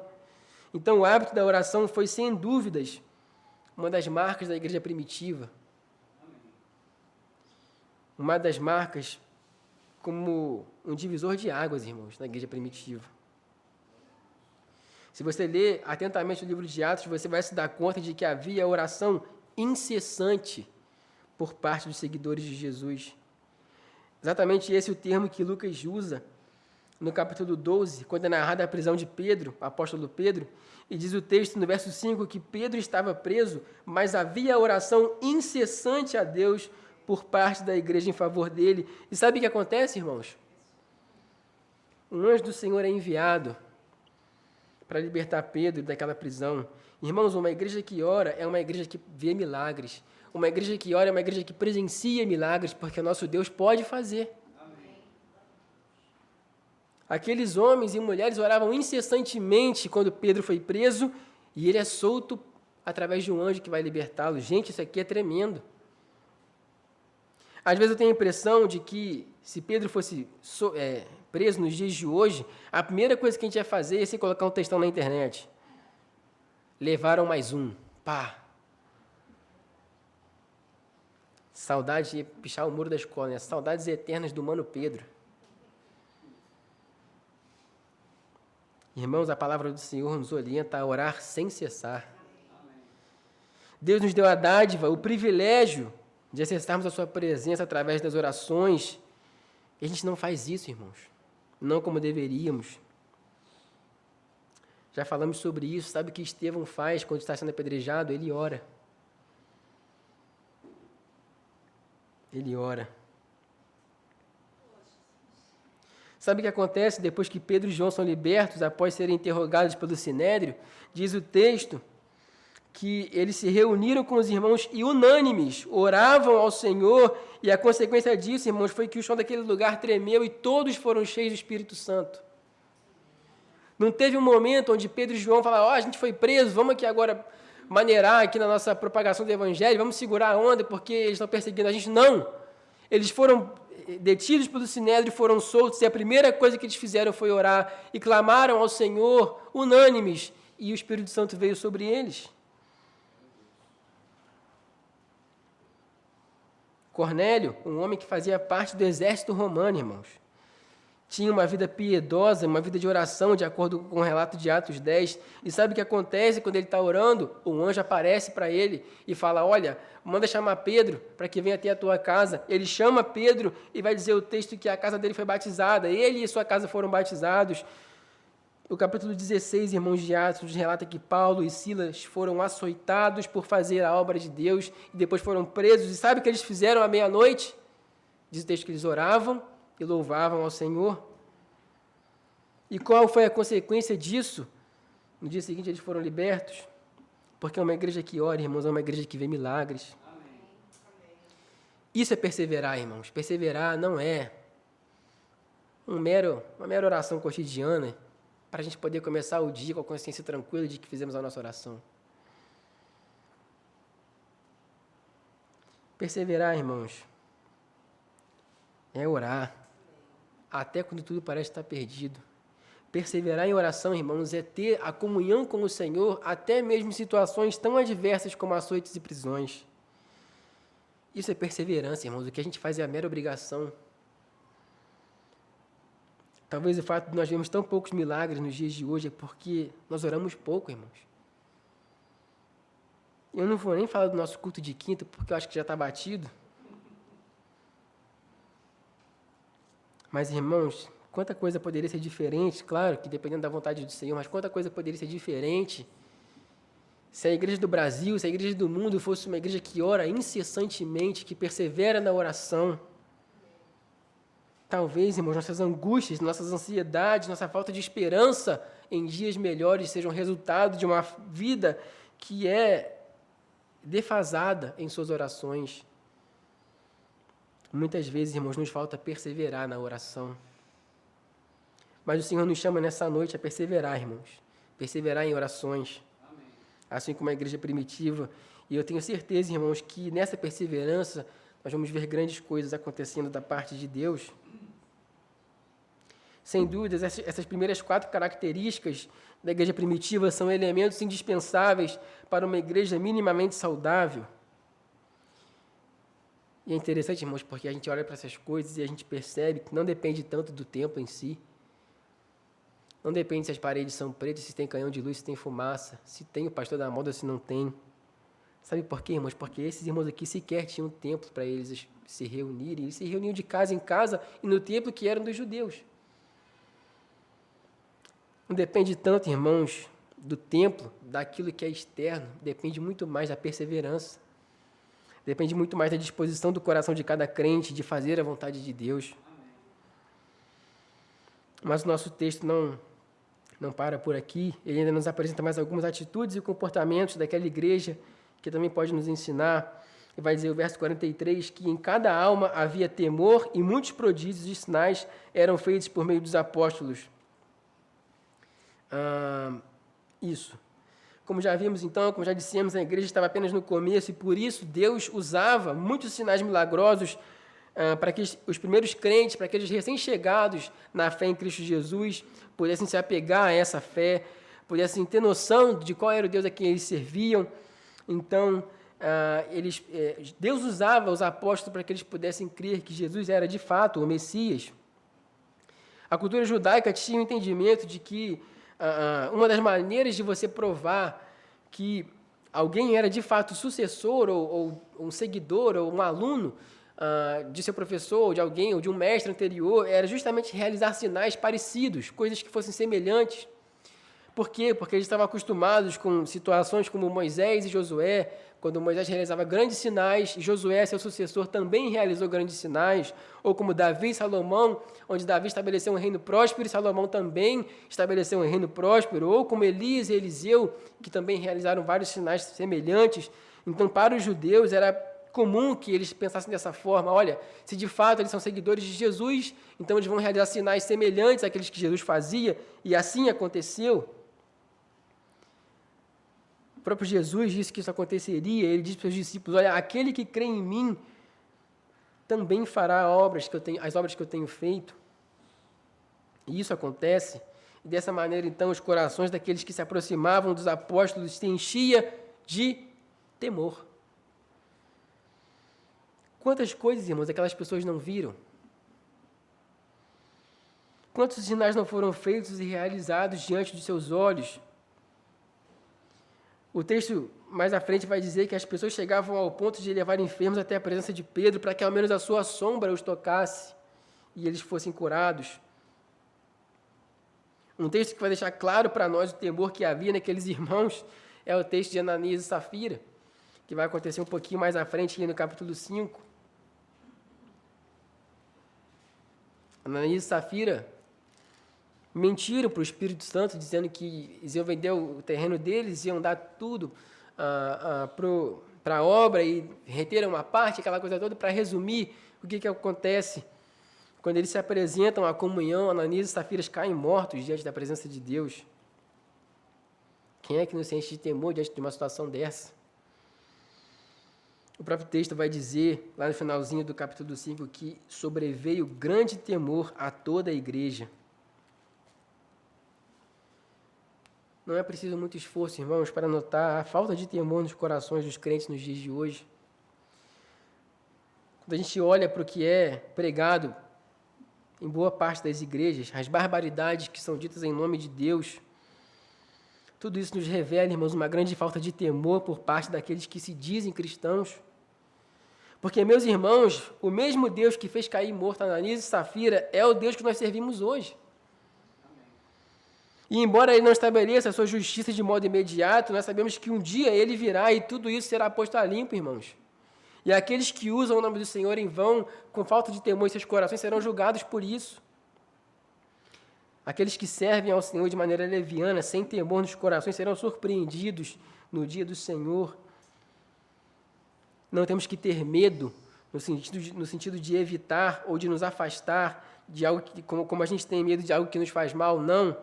Então, o hábito da oração foi, sem dúvidas, uma das marcas da igreja primitiva. Uma das marcas como um divisor de águas, irmãos, na igreja primitiva. Se você ler atentamente o livro de Atos, você vai se dar conta de que havia oração incessante por parte dos seguidores de Jesus. Exatamente esse é o termo que Lucas usa no capítulo 12, quando é narrada a prisão de Pedro, o apóstolo Pedro, e diz o texto no verso 5 que Pedro estava preso, mas havia oração incessante a Deus por parte da igreja em favor dele. E sabe o que acontece, irmãos? Um anjo do Senhor é enviado para libertar Pedro daquela prisão. Irmãos, uma igreja que ora é uma igreja que vê milagres. Uma igreja que ora é uma igreja que presencia milagres, porque nosso Deus pode fazer. Amém. Aqueles homens e mulheres oravam incessantemente quando Pedro foi preso, e ele é solto através de um anjo que vai libertá-lo. Gente, isso aqui é tremendo. Às vezes eu tenho a impressão de que se Pedro fosse preso nos dias de hoje, a primeira coisa que a gente ia fazer é se colocar um textão na internet. Levaram mais um. Pá. Saudade de pichar o muro da escola, né? Saudades eternas do Mano Pedro. Irmãos, a palavra do Senhor nos orienta a orar sem cessar. Deus nos deu a dádiva, o privilégio de acessarmos a sua presença através das orações. E a gente não faz isso, irmãos. Não como deveríamos. Já falamos sobre isso. Sabe o que Estevão faz quando está sendo apedrejado? Ele ora. Ele ora. Sabe o que acontece depois que Pedro e João são libertos, após serem interrogados pelo Sinédrio? Diz o texto que eles se reuniram com os irmãos e unânimes oravam ao Senhor, e a consequência disso, irmãos, foi que o chão daquele lugar tremeu e todos foram cheios do Espírito Santo. Não teve um momento onde Pedro e João falaram, a gente foi preso, vamos aqui agora maneirar aqui na nossa propagação do Evangelho, vamos segurar a onda porque eles estão perseguindo a gente. Não! Eles foram detidos pelo Sinédrio, foram soltos, e a primeira coisa que eles fizeram foi orar e clamaram ao Senhor, unânimes, e o Espírito Santo veio sobre eles. Cornélio, um homem que fazia parte do exército romano, irmãos, tinha uma vida piedosa, uma vida de oração, de acordo com o relato de Atos 10. E sabe o que acontece quando ele está orando? Um anjo aparece para ele e fala, olha, manda chamar Pedro para que venha até a tua casa. Ele chama Pedro e vai dizer o texto que a casa dele foi batizada. Ele e sua casa foram batizados. O capítulo 16, irmãos de Atos, relata que Paulo e Silas foram açoitados por fazer a obra de Deus e depois foram presos. E sabe o que eles fizeram à meia-noite? Diz o texto que eles oravam e louvavam ao Senhor. E qual foi a consequência disso? No dia seguinte eles foram libertos. Porque é uma igreja que ora, irmãos, é uma igreja que vê milagres. Amém. Isso é perseverar, irmãos. Perseverar não é uma mera oração cotidiana, para a gente poder começar o dia com a consciência tranquila de que fizemos a nossa oração. Perseverar, irmãos, é orar, até quando tudo parece estar perdido. Perseverar em oração, irmãos, é ter a comunhão com o Senhor, até mesmo em situações tão adversas como açoites e prisões. Isso é perseverança, irmãos. O que a gente faz é a mera obrigação. Talvez o fato de nós vermos tão poucos milagres nos dias de hoje é porque nós oramos pouco, irmãos. Eu não vou nem falar do nosso culto de quinta, porque eu acho que já está batido. Mas, irmãos, quanta coisa poderia ser diferente, claro que dependendo da vontade do Senhor, mas quanta coisa poderia ser diferente se a igreja do Brasil, se a igreja do mundo fosse uma igreja que ora incessantemente, que persevera na oração. Talvez, irmãos, nossas angústias, nossas ansiedades, nossa falta de esperança em dias melhores sejam resultado de uma vida que é defasada em suas orações. Muitas vezes, irmãos, nos falta perseverar na oração. Mas o Senhor nos chama nessa noite a perseverar, irmãos. perseverar em orações, assim como a igreja primitiva. E eu tenho certeza, irmãos, que nessa perseverança nós vamos ver grandes coisas acontecendo da parte de Deus. Sem dúvidas, essas primeiras 4 características da igreja primitiva são elementos indispensáveis para uma igreja minimamente saudável. E é interessante, irmãos, porque a gente olha para essas coisas e a gente percebe que não depende tanto do templo em si. Não depende se as paredes são pretas, se tem canhão de luz, se tem fumaça, se tem o pastor da moda, se não tem. Sabe por quê, irmãos? Porque esses irmãos aqui sequer tinham um templo para eles se reunirem. Eles se reuniam de casa em casa e no templo que eram dos judeus. Não depende tanto, irmãos, do templo, daquilo que é externo. Depende muito mais da perseverança. Depende muito mais da disposição do coração de cada crente de fazer a vontade de Deus. Mas o nosso texto não para por aqui. Ele ainda nos apresenta mais algumas atitudes e comportamentos daquela igreja que também pode nos ensinar. E vai dizer o verso 43 que em cada alma havia temor e muitos prodígios e sinais eram feitos por meio dos apóstolos. Isso. Como já vimos então, como já dissemos, a igreja estava apenas no começo e por isso Deus usava muitos sinais milagrosos para que os primeiros crentes, para aqueles recém-chegados na fé em Cristo Jesus, pudessem se apegar a essa fé, pudessem ter noção de qual era o Deus a quem eles serviam. Então, Deus usava os apóstolos para que eles pudessem crer que Jesus era de fato o Messias. A cultura judaica tinha o entendimento de que uma das maneiras de você provar que alguém era de fato sucessor ou um seguidor ou um aluno de seu professor, ou de alguém, ou de um mestre anterior, era justamente realizar sinais parecidos, coisas que fossem semelhantes. Por quê? Porque eles estavam acostumados com situações como Moisés e Josué, quando Moisés realizava grandes sinais, e Josué, seu sucessor, também realizou grandes sinais, ou como Davi e Salomão, onde Davi estabeleceu um reino próspero e Salomão também estabeleceu um reino próspero, ou como Elias e Eliseu, que também realizaram vários sinais semelhantes. Então, para os judeus, era comum que eles pensassem dessa forma: olha, se de fato eles são seguidores de Jesus, então eles vão realizar sinais semelhantes àqueles que Jesus fazia, e assim aconteceu. O próprio Jesus disse que isso aconteceria. Ele disse para os discípulos: olha, aquele que crê em mim também fará as obras que eu tenho feito. E isso acontece. E dessa maneira, então, os corações daqueles que se aproximavam dos apóstolos se enchia de temor. Quantas coisas, irmãos, aquelas pessoas não viram? Quantos sinais não foram feitos e realizados diante dos seus olhos? O texto mais à frente vai dizer que as pessoas chegavam ao ponto de levar enfermos até a presença de Pedro para que ao menos a sua sombra os tocasse e eles fossem curados. Um texto que vai deixar claro para nós o temor que havia naqueles irmãos é o texto de Ananias e Safira, que vai acontecer um pouquinho mais à frente, no capítulo 5. Ananias e Safira mentiram para o Espírito Santo, dizendo que eles iam vender o terreno deles, iam dar tudo para a obra e reteram uma parte, aquela coisa toda. Para resumir, o que acontece? Quando eles se apresentam à comunhão, Ananias e Safira caem mortos diante da presença de Deus. Quem é que não se enche de temor diante de uma situação dessa? O próprio texto vai dizer, lá no finalzinho do capítulo 5, que sobreveio grande temor a toda a igreja. Não é preciso muito esforço, irmãos, para notar a falta de temor nos corações dos crentes nos dias de hoje. Quando a gente olha para o que é pregado em boa parte das igrejas, as barbaridades que são ditas em nome de Deus, tudo isso nos revela, irmãos, uma grande falta de temor por parte daqueles que se dizem cristãos. Porque, meus irmãos, o mesmo Deus que fez cair morto Ananias e Safira é o Deus que nós servimos hoje. E embora Ele não estabeleça a sua justiça de modo imediato, nós sabemos que um dia Ele virá e tudo isso será posto a limpo, irmãos. E aqueles que usam o nome do Senhor em vão, com falta de temor em seus corações, serão julgados por isso. Aqueles que servem ao Senhor de maneira leviana, sem temor nos corações, serão surpreendidos no dia do Senhor. Não temos que ter medo no sentido de evitar ou de nos afastar de algo como a gente tem medo de algo que nos faz mal, não.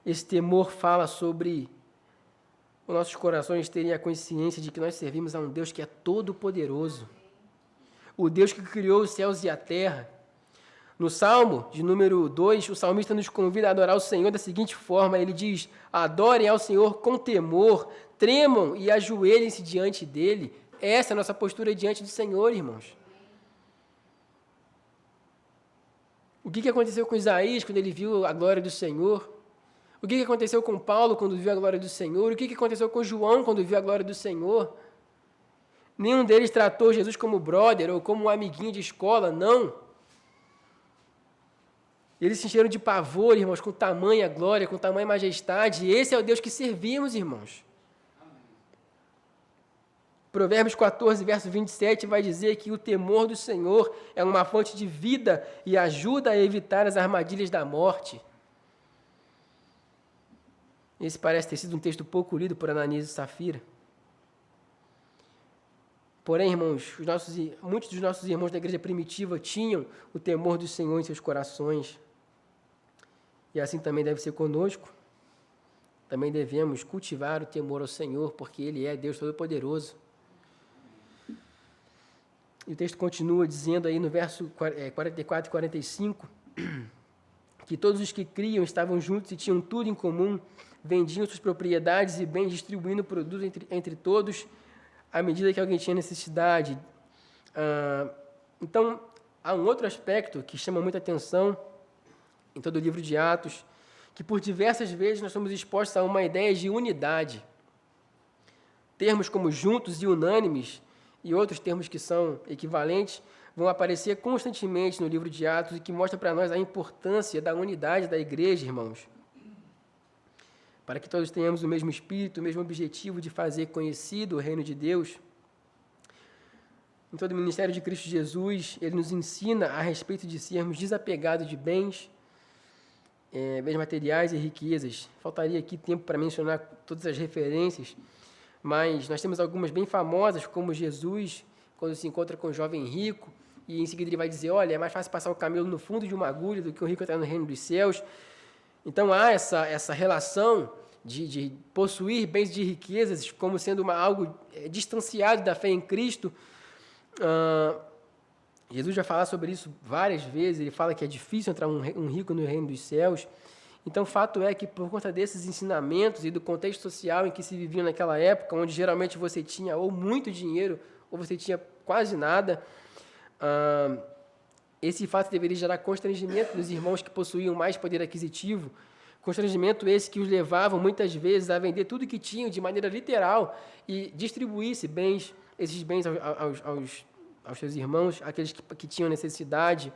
Esse temor fala sobre os nossos corações terem a consciência de que nós servimos a um Deus que é todo-poderoso. O Deus que criou os céus e a terra. No Salmo de número 2, o salmista nos convida a adorar o Senhor da seguinte forma. Ele diz: adorem ao Senhor com temor, tremam e ajoelhem-se diante dele. Essa é a nossa postura diante do Senhor, irmãos. O que aconteceu com Isaías quando ele viu a glória do Senhor? O que aconteceu com Paulo quando viu a glória do Senhor? O que aconteceu com João quando viu a glória do Senhor? Nenhum deles tratou Jesus como brother ou como um amiguinho de escola, não. Eles se encheram de pavor, irmãos, com tamanha glória, com tamanha majestade. E esse é o Deus que servimos, irmãos. Provérbios 14, verso 27, vai dizer que o temor do Senhor é uma fonte de vida e ajuda a evitar as armadilhas da morte. Esse parece ter sido um texto pouco lido por Ananias e Safira. Porém, irmãos, muitos dos nossos irmãos da igreja primitiva tinham o temor do Senhor em seus corações. E assim também deve ser conosco. Também devemos cultivar o temor ao Senhor, porque Ele é Deus Todo-Poderoso. E o texto continua dizendo aí no verso 44 e 45, que todos os que criam estavam juntos e tinham tudo em comum, vendiam suas propriedades e bens, distribuindo produtos entre todos, à medida que alguém tinha necessidade. Então, há um outro aspecto que chama muita atenção em todo o livro de Atos, que por diversas vezes nós somos expostos a uma ideia de unidade. Termos como juntos e unânimes, e outros termos que são equivalentes, vão aparecer constantemente no livro de Atos e que mostra para nós a importância da unidade da igreja, irmãos. Para que todos tenhamos o mesmo espírito, o mesmo objetivo de fazer conhecido o reino de Deus. Em todo o ministério de Cristo Jesus, ele nos ensina a respeito de sermos desapegados de bens materiais e riquezas. Faltaria aqui tempo para mencionar todas as referências, mas nós temos algumas bem famosas, como Jesus, quando se encontra com o jovem rico, e em seguida ele vai dizer, olha, é mais fácil passar o camelo no fundo de uma agulha do que o rico entrar no reino dos céus. Então há essa relação de possuir bens de riquezas como sendo algo distanciado da fé em Cristo. Jesus já fala sobre isso várias vezes, ele fala que é difícil entrar um rico no reino dos céus. Então, o fato é que, por conta desses ensinamentos e do contexto social em que se vivia naquela época, onde geralmente você tinha ou muito dinheiro, ou você tinha quase nada, esse fato deveria gerar constrangimento dos irmãos que possuíam mais poder aquisitivo, constrangimento esse que os levavam, muitas vezes, a vender tudo que tinham de maneira literal e distribuir esses bens aos seus irmãos, aqueles que tinham necessidade.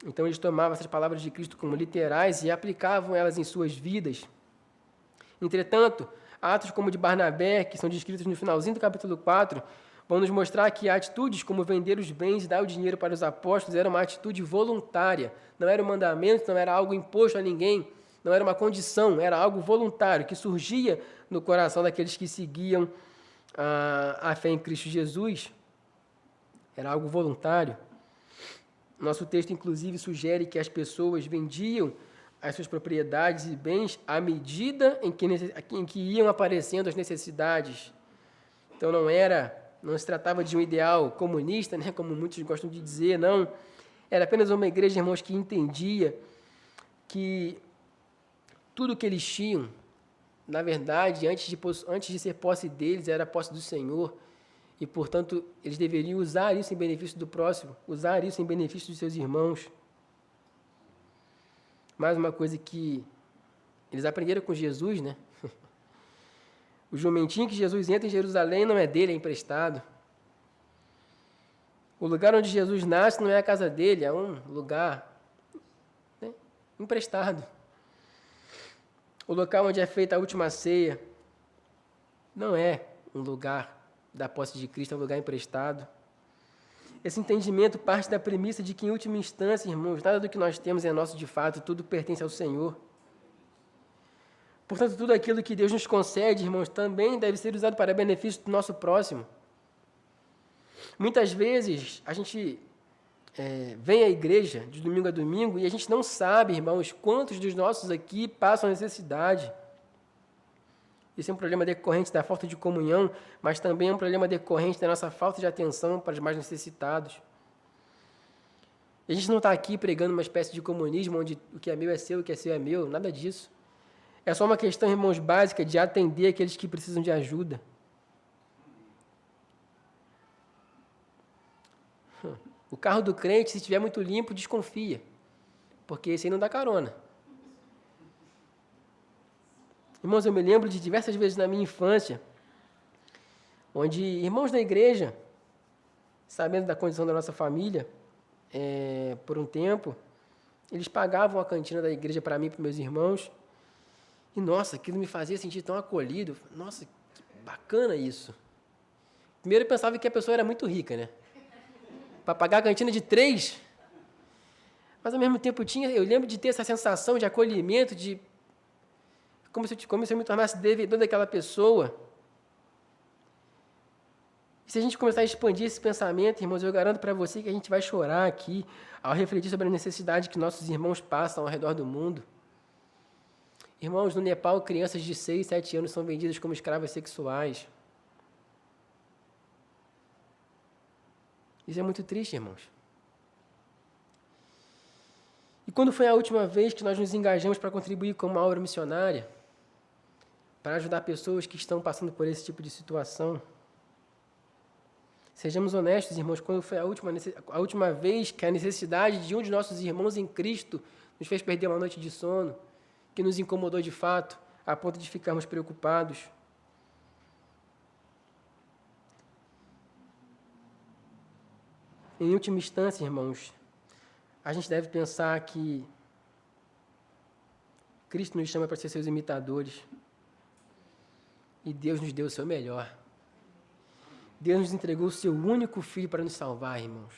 Então, eles tomavam essas palavras de Cristo como literais e aplicavam elas em suas vidas. Entretanto, atos como de Barnabé, que são descritos no finalzinho do capítulo 4, vão nos mostrar que atitudes como vender os bens e dar o dinheiro para os apóstolos era uma atitude voluntária. Não era um mandamento, não era algo imposto a ninguém, não era uma condição, era algo voluntário, que surgia no coração daqueles que seguiam a fé em Cristo Jesus. Era algo voluntário. Nosso texto, inclusive, sugere que as pessoas vendiam as suas propriedades e bens à medida em que iam aparecendo as necessidades. Então, não se tratava de um ideal comunista, né, como muitos gostam de dizer, não. Era apenas uma igreja, irmãos, que entendia que tudo o que eles tinham, na verdade, antes de ser posse deles, era posse do Senhor. E, portanto, eles deveriam usar isso em benefício do próximo, usar isso em benefício dos seus irmãos. Mais uma coisa que eles aprenderam com Jesus, né? O jumentinho que Jesus entra em Jerusalém não é dele, é emprestado. O lugar onde Jesus nasce não é a casa dele, é um lugar, né, emprestado. O local onde é feita a última ceia não é um lugar da posse de Cristo, é um lugar emprestado. Esse entendimento parte da premissa de que, em última instância, irmãos, nada do que nós temos é nosso de fato, tudo pertence ao Senhor. Portanto, tudo aquilo que Deus nos concede, irmãos, também deve ser usado para benefício do nosso próximo. Muitas vezes, a gente vem à igreja de domingo a domingo e a gente não sabe, irmãos, quantos dos nossos aqui passam necessidade. Isso é um problema decorrente da falta de comunhão, mas também é um problema decorrente da nossa falta de atenção para os mais necessitados. E a gente não está aqui pregando uma espécie de comunismo onde o que é meu é seu, o que é seu é meu, nada disso. É só uma questão, irmãos, básica de atender aqueles que precisam de ajuda. O carro do crente, se estiver muito limpo, desconfia, porque esse aí não dá carona. Irmãos, eu me lembro de diversas vezes na minha infância, onde irmãos da igreja, sabendo da condição da nossa família, por um tempo, eles pagavam a cantina da igreja para mim e para meus irmãos, e nossa, aquilo me fazia sentir tão acolhido. Nossa, que bacana isso. Primeiro eu pensava que a pessoa era muito rica, né? Para pagar a cantina de 3, mas ao mesmo tempo eu lembro de ter essa sensação de acolhimento, de como se eu me tornasse devedor daquela pessoa. E se a gente começar a expandir esse pensamento, irmãos, eu garanto para você que a gente vai chorar aqui ao refletir sobre a necessidade que nossos irmãos passam ao redor do mundo. Irmãos, no Nepal, crianças de 6, 7 anos são vendidas como escravas sexuais. Isso é muito triste, irmãos. E quando foi a última vez que nós nos engajamos para contribuir com uma obra missionária, para ajudar pessoas que estão passando por esse tipo de situação? Sejamos honestos, irmãos, quando foi a última vez que a necessidade de um de nossos irmãos em Cristo nos fez perder uma noite de sono, que nos incomodou de fato, a ponto de ficarmos preocupados? Em última instância, irmãos, a gente deve pensar que Cristo nos chama para ser seus imitadores e Deus nos deu o seu melhor. Deus nos entregou o seu único Filho para nos salvar, irmãos.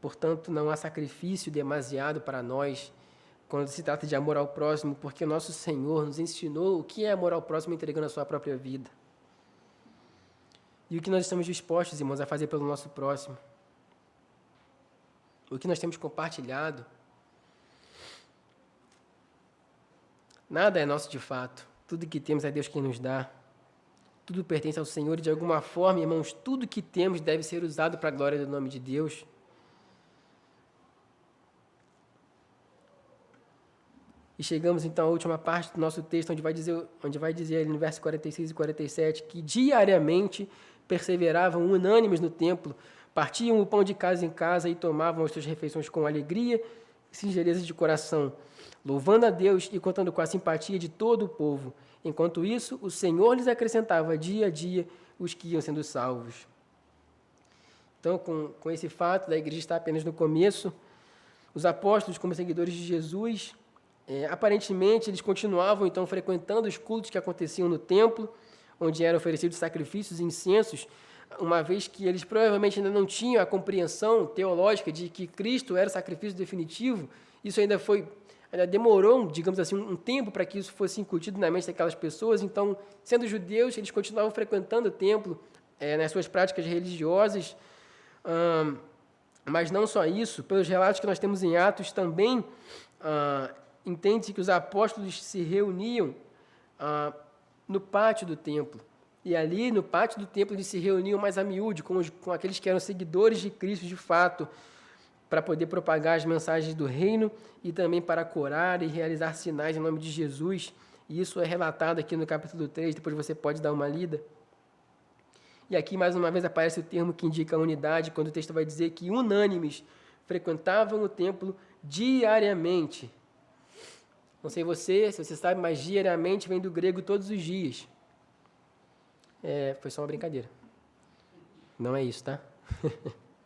Portanto, não há sacrifício demasiado para nós quando se trata de amor ao próximo, porque o nosso Senhor nos ensinou o que é amor ao próximo entregando a sua própria vida. E o que nós estamos dispostos, irmãos, a fazer pelo nosso próximo? O que nós temos compartilhado? Nada é nosso de fato. Tudo que temos é Deus quem nos dá. Tudo pertence ao Senhor e, de alguma forma, irmãos, tudo que temos deve ser usado para a glória do nome de Deus. E chegamos, então, à última parte do nosso texto, onde vai dizer ali no verso 46 e 47, que diariamente perseveravam unânimes no templo, partiam o pão de casa em casa e tomavam as suas refeições com alegria e singeleza de coração, louvando a Deus e contando com a simpatia de todo o povo. Enquanto isso, o Senhor lhes acrescentava dia a dia os que iam sendo salvos. Então, com esse fato da igreja estar apenas no começo, os apóstolos, como seguidores de Jesus, aparentemente eles continuavam então frequentando os cultos que aconteciam no templo, onde eram oferecidos sacrifícios e incensos, uma vez que eles provavelmente ainda não tinham a compreensão teológica de que Cristo era o sacrifício definitivo. Isso ainda demorou, digamos assim, um tempo para que isso fosse incutido na mente daquelas pessoas. Então, sendo judeus, eles continuavam frequentando o templo nas suas práticas religiosas. Mas não só isso, pelos relatos que nós temos em Atos, também entende-se que os apóstolos se reuniam no pátio do templo. E ali, no pátio do templo, eles se reuniam mais a miúde, com aqueles que eram seguidores de Cristo de fato, para poder propagar as mensagens do reino e também para curar e realizar sinais em nome de Jesus. E isso é relatado aqui no capítulo 3, depois você pode dar uma lida. E aqui, mais uma vez, aparece o termo que indica a unidade, quando o texto vai dizer que unânimes frequentavam o templo diariamente. Não sei se você sabe, mas diariamente vem do grego todos os dias. Foi só uma brincadeira. Não é isso, tá?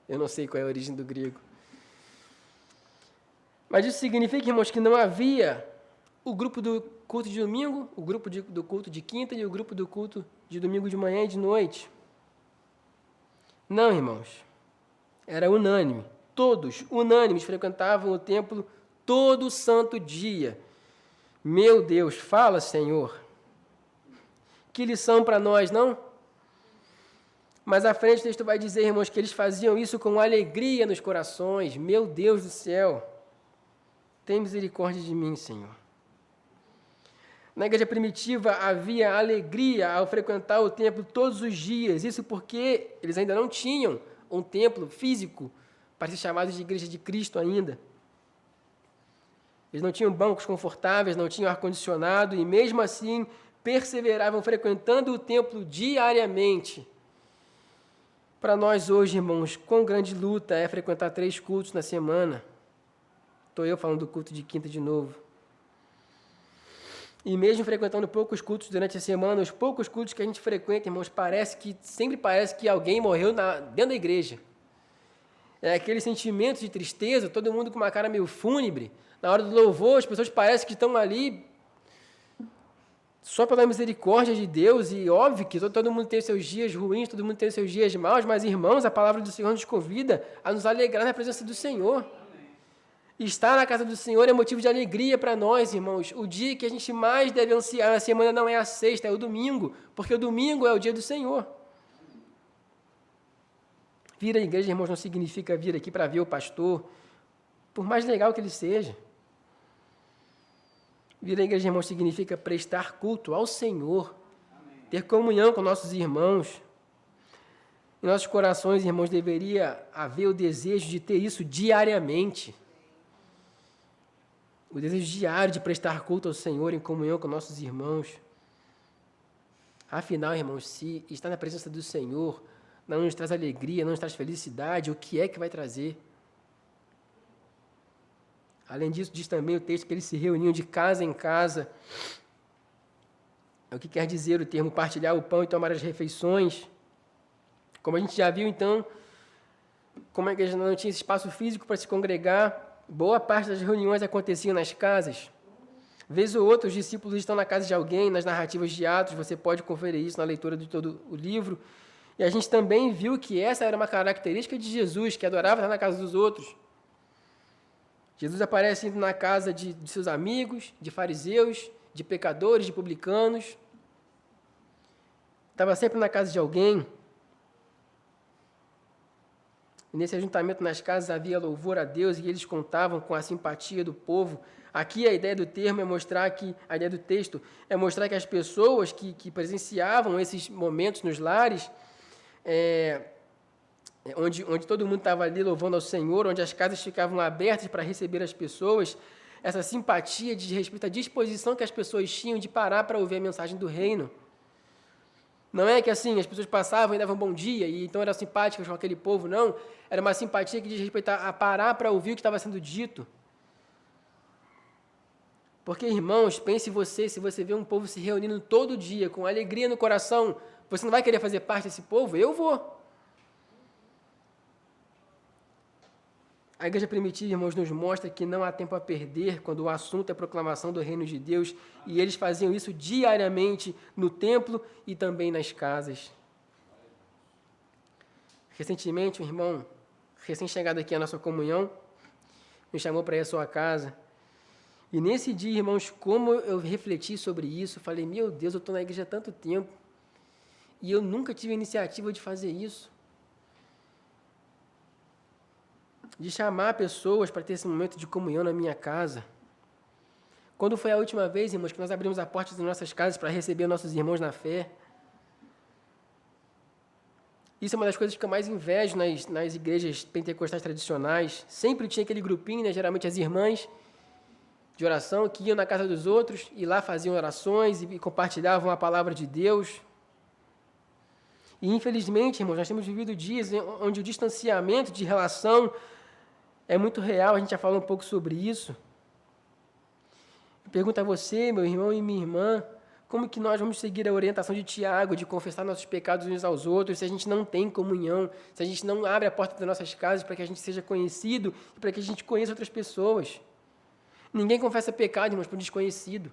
Eu não sei qual é a origem do grego. Mas isso significa, irmãos, que não havia o grupo do culto de domingo, o grupo do culto de quinta e o grupo do culto de domingo de manhã e de noite. Não, irmãos. Era unânime. Todos, unânimes, frequentavam o templo todo santo dia. Meu Deus, fala, Senhor. Que lição para nós, não? Mas à frente o texto vai dizer, irmãos, que eles faziam isso com alegria nos corações. Meu Deus do céu, tem misericórdia de mim, Senhor. Na igreja primitiva havia alegria ao frequentar o templo todos os dias. Isso porque eles ainda não tinham um templo físico para ser chamados de igreja de Cristo ainda. Eles não tinham bancos confortáveis, não tinham ar-condicionado e mesmo assim perseveravam frequentando o templo diariamente. Para nós hoje, irmãos, quão grande luta é frequentar 3 cultos na semana. Estou eu falando do culto de quinta de novo. E mesmo frequentando poucos cultos durante a semana, os poucos cultos que a gente frequenta, irmãos, sempre parece que alguém morreu dentro da igreja. É aquele sentimento de tristeza, todo mundo com uma cara meio fúnebre. Na hora do louvor, as pessoas parecem que estão ali só pela misericórdia de Deus, e óbvio que todo mundo tem os seus dias ruins, todo mundo tem os seus dias maus, mas, irmãos, a palavra do Senhor nos convida a nos alegrar na presença do Senhor. Estar na casa do Senhor é motivo de alegria para nós, irmãos. O dia que a gente mais deve ansiar na semana não é a sexta, é o domingo, porque o domingo é o dia do Senhor. Vir à igreja, irmãos, não significa vir aqui para ver o pastor, por mais legal que ele seja. Vir à igreja, irmãos, significa prestar culto ao Senhor, ter comunhão com nossos irmãos. Em nossos corações, irmãos, deveria haver o desejo de ter isso diariamente. O desejo diário de prestar culto ao Senhor em comunhão com nossos irmãos. Afinal, irmãos, se estar na presença do Senhor não nos traz alegria, não nos traz felicidade, o que é que vai trazer? Além disso, diz também o texto que eles se reuniam de casa em casa. É o que quer dizer o termo partilhar o pão e tomar as refeições. Como a gente já viu, então, como a igreja não tinha esse espaço físico para se congregar, boa parte das reuniões aconteciam nas casas. Vez ou outra, os discípulos estão na casa de alguém, nas narrativas de Atos, você pode conferir isso na leitura de todo o livro. E a gente também viu que essa era uma característica de Jesus, que adorava estar na casa dos outros. Jesus aparece indo na casa de seus amigos, de fariseus, de pecadores, de publicanos. Estava sempre na casa de alguém. E nesse ajuntamento nas casas havia louvor a Deus e eles contavam com a simpatia do povo. Aqui a ideia do termo é mostrar que, a ideia do texto é mostrar que as pessoas que presenciavam esses momentos nos lares, onde todo mundo estava ali louvando ao Senhor, onde as casas ficavam abertas para receber as pessoas, essa simpatia diz respeito à disposição que as pessoas tinham de parar para ouvir a mensagem do reino. Não é que assim, as pessoas passavam e davam bom dia, e então eram simpáticas com aquele povo, não. Era uma simpatia que diz respeito a parar para ouvir o que estava sendo dito. Porque, irmãos, pense você, se você vê um povo se reunindo todo dia, com alegria no coração, você não vai querer fazer parte desse povo? Eu vou. A igreja primitiva, irmãos, nos mostra que não há tempo a perder quando o assunto é a proclamação do reino de Deus, e eles faziam isso diariamente no templo e também nas casas. Recentemente, um irmão, recém-chegado aqui à nossa comunhão, me chamou para ir à sua casa. E nesse dia, irmãos, como eu refleti sobre isso, falei, meu Deus, eu estou na igreja há tanto tempo e eu nunca tive a iniciativa de fazer isso. De chamar pessoas para ter esse momento de comunhão na minha casa. Quando foi a última vez, irmãos, que nós abrimos a porta das nossas casas para receber nossos irmãos na fé? Isso é uma das coisas que eu mais invejo nas igrejas pentecostais tradicionais. Sempre tinha aquele grupinho, né, geralmente as irmãs de oração, que iam na casa dos outros e lá faziam orações e compartilhavam a palavra de Deus. E, infelizmente, irmãos, nós temos vivido dias onde o distanciamento de relação é muito real, a gente já falou um pouco sobre isso. Eu pergunto a você, meu irmão e minha irmã, como que nós vamos seguir a orientação de Tiago, de confessar nossos pecados uns aos outros, se a gente não tem comunhão, se a gente não abre a porta das nossas casas para que a gente seja conhecido e para que a gente conheça outras pessoas. Ninguém confessa pecado, irmãos, para um desconhecido.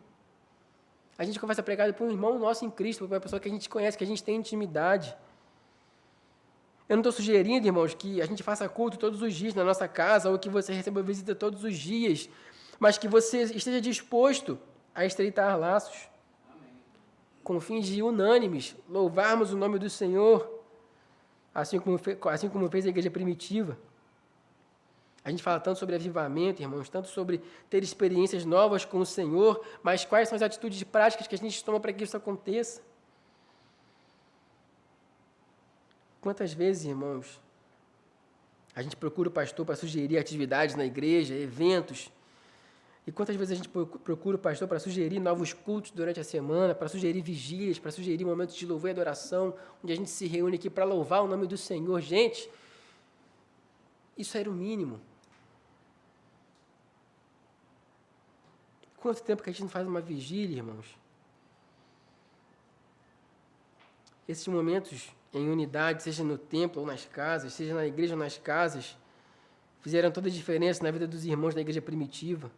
A gente confessa pecado para um irmão nosso em Cristo, para uma pessoa que a gente conhece, que a gente tem intimidade. Eu não estou sugerindo, irmãos, que a gente faça culto todos os dias na nossa casa ou que você receba visita todos os dias, mas que você esteja disposto a estreitar laços, com fins de unânimes, louvarmos o nome do Senhor. assim como fez a igreja primitiva. A gente fala tanto sobre avivamento, irmãos, tanto sobre ter experiências novas com o Senhor, mas quais são as atitudes práticas que a gente toma para que isso aconteça? Quantas vezes, irmãos, a gente procura o pastor para sugerir atividades na igreja, eventos, e quantas vezes a gente procura o pastor para sugerir novos cultos durante a semana, para sugerir vigílias, para sugerir momentos de louvor e adoração, onde a gente se reúne aqui para louvar o nome do Senhor. Gente, isso era o mínimo. Quanto tempo que a gente não faz uma vigília, irmãos? Esses momentos em unidade, seja no templo ou nas casas, seja na igreja ou nas casas, fizeram toda a diferença na vida dos irmãos da igreja primitiva.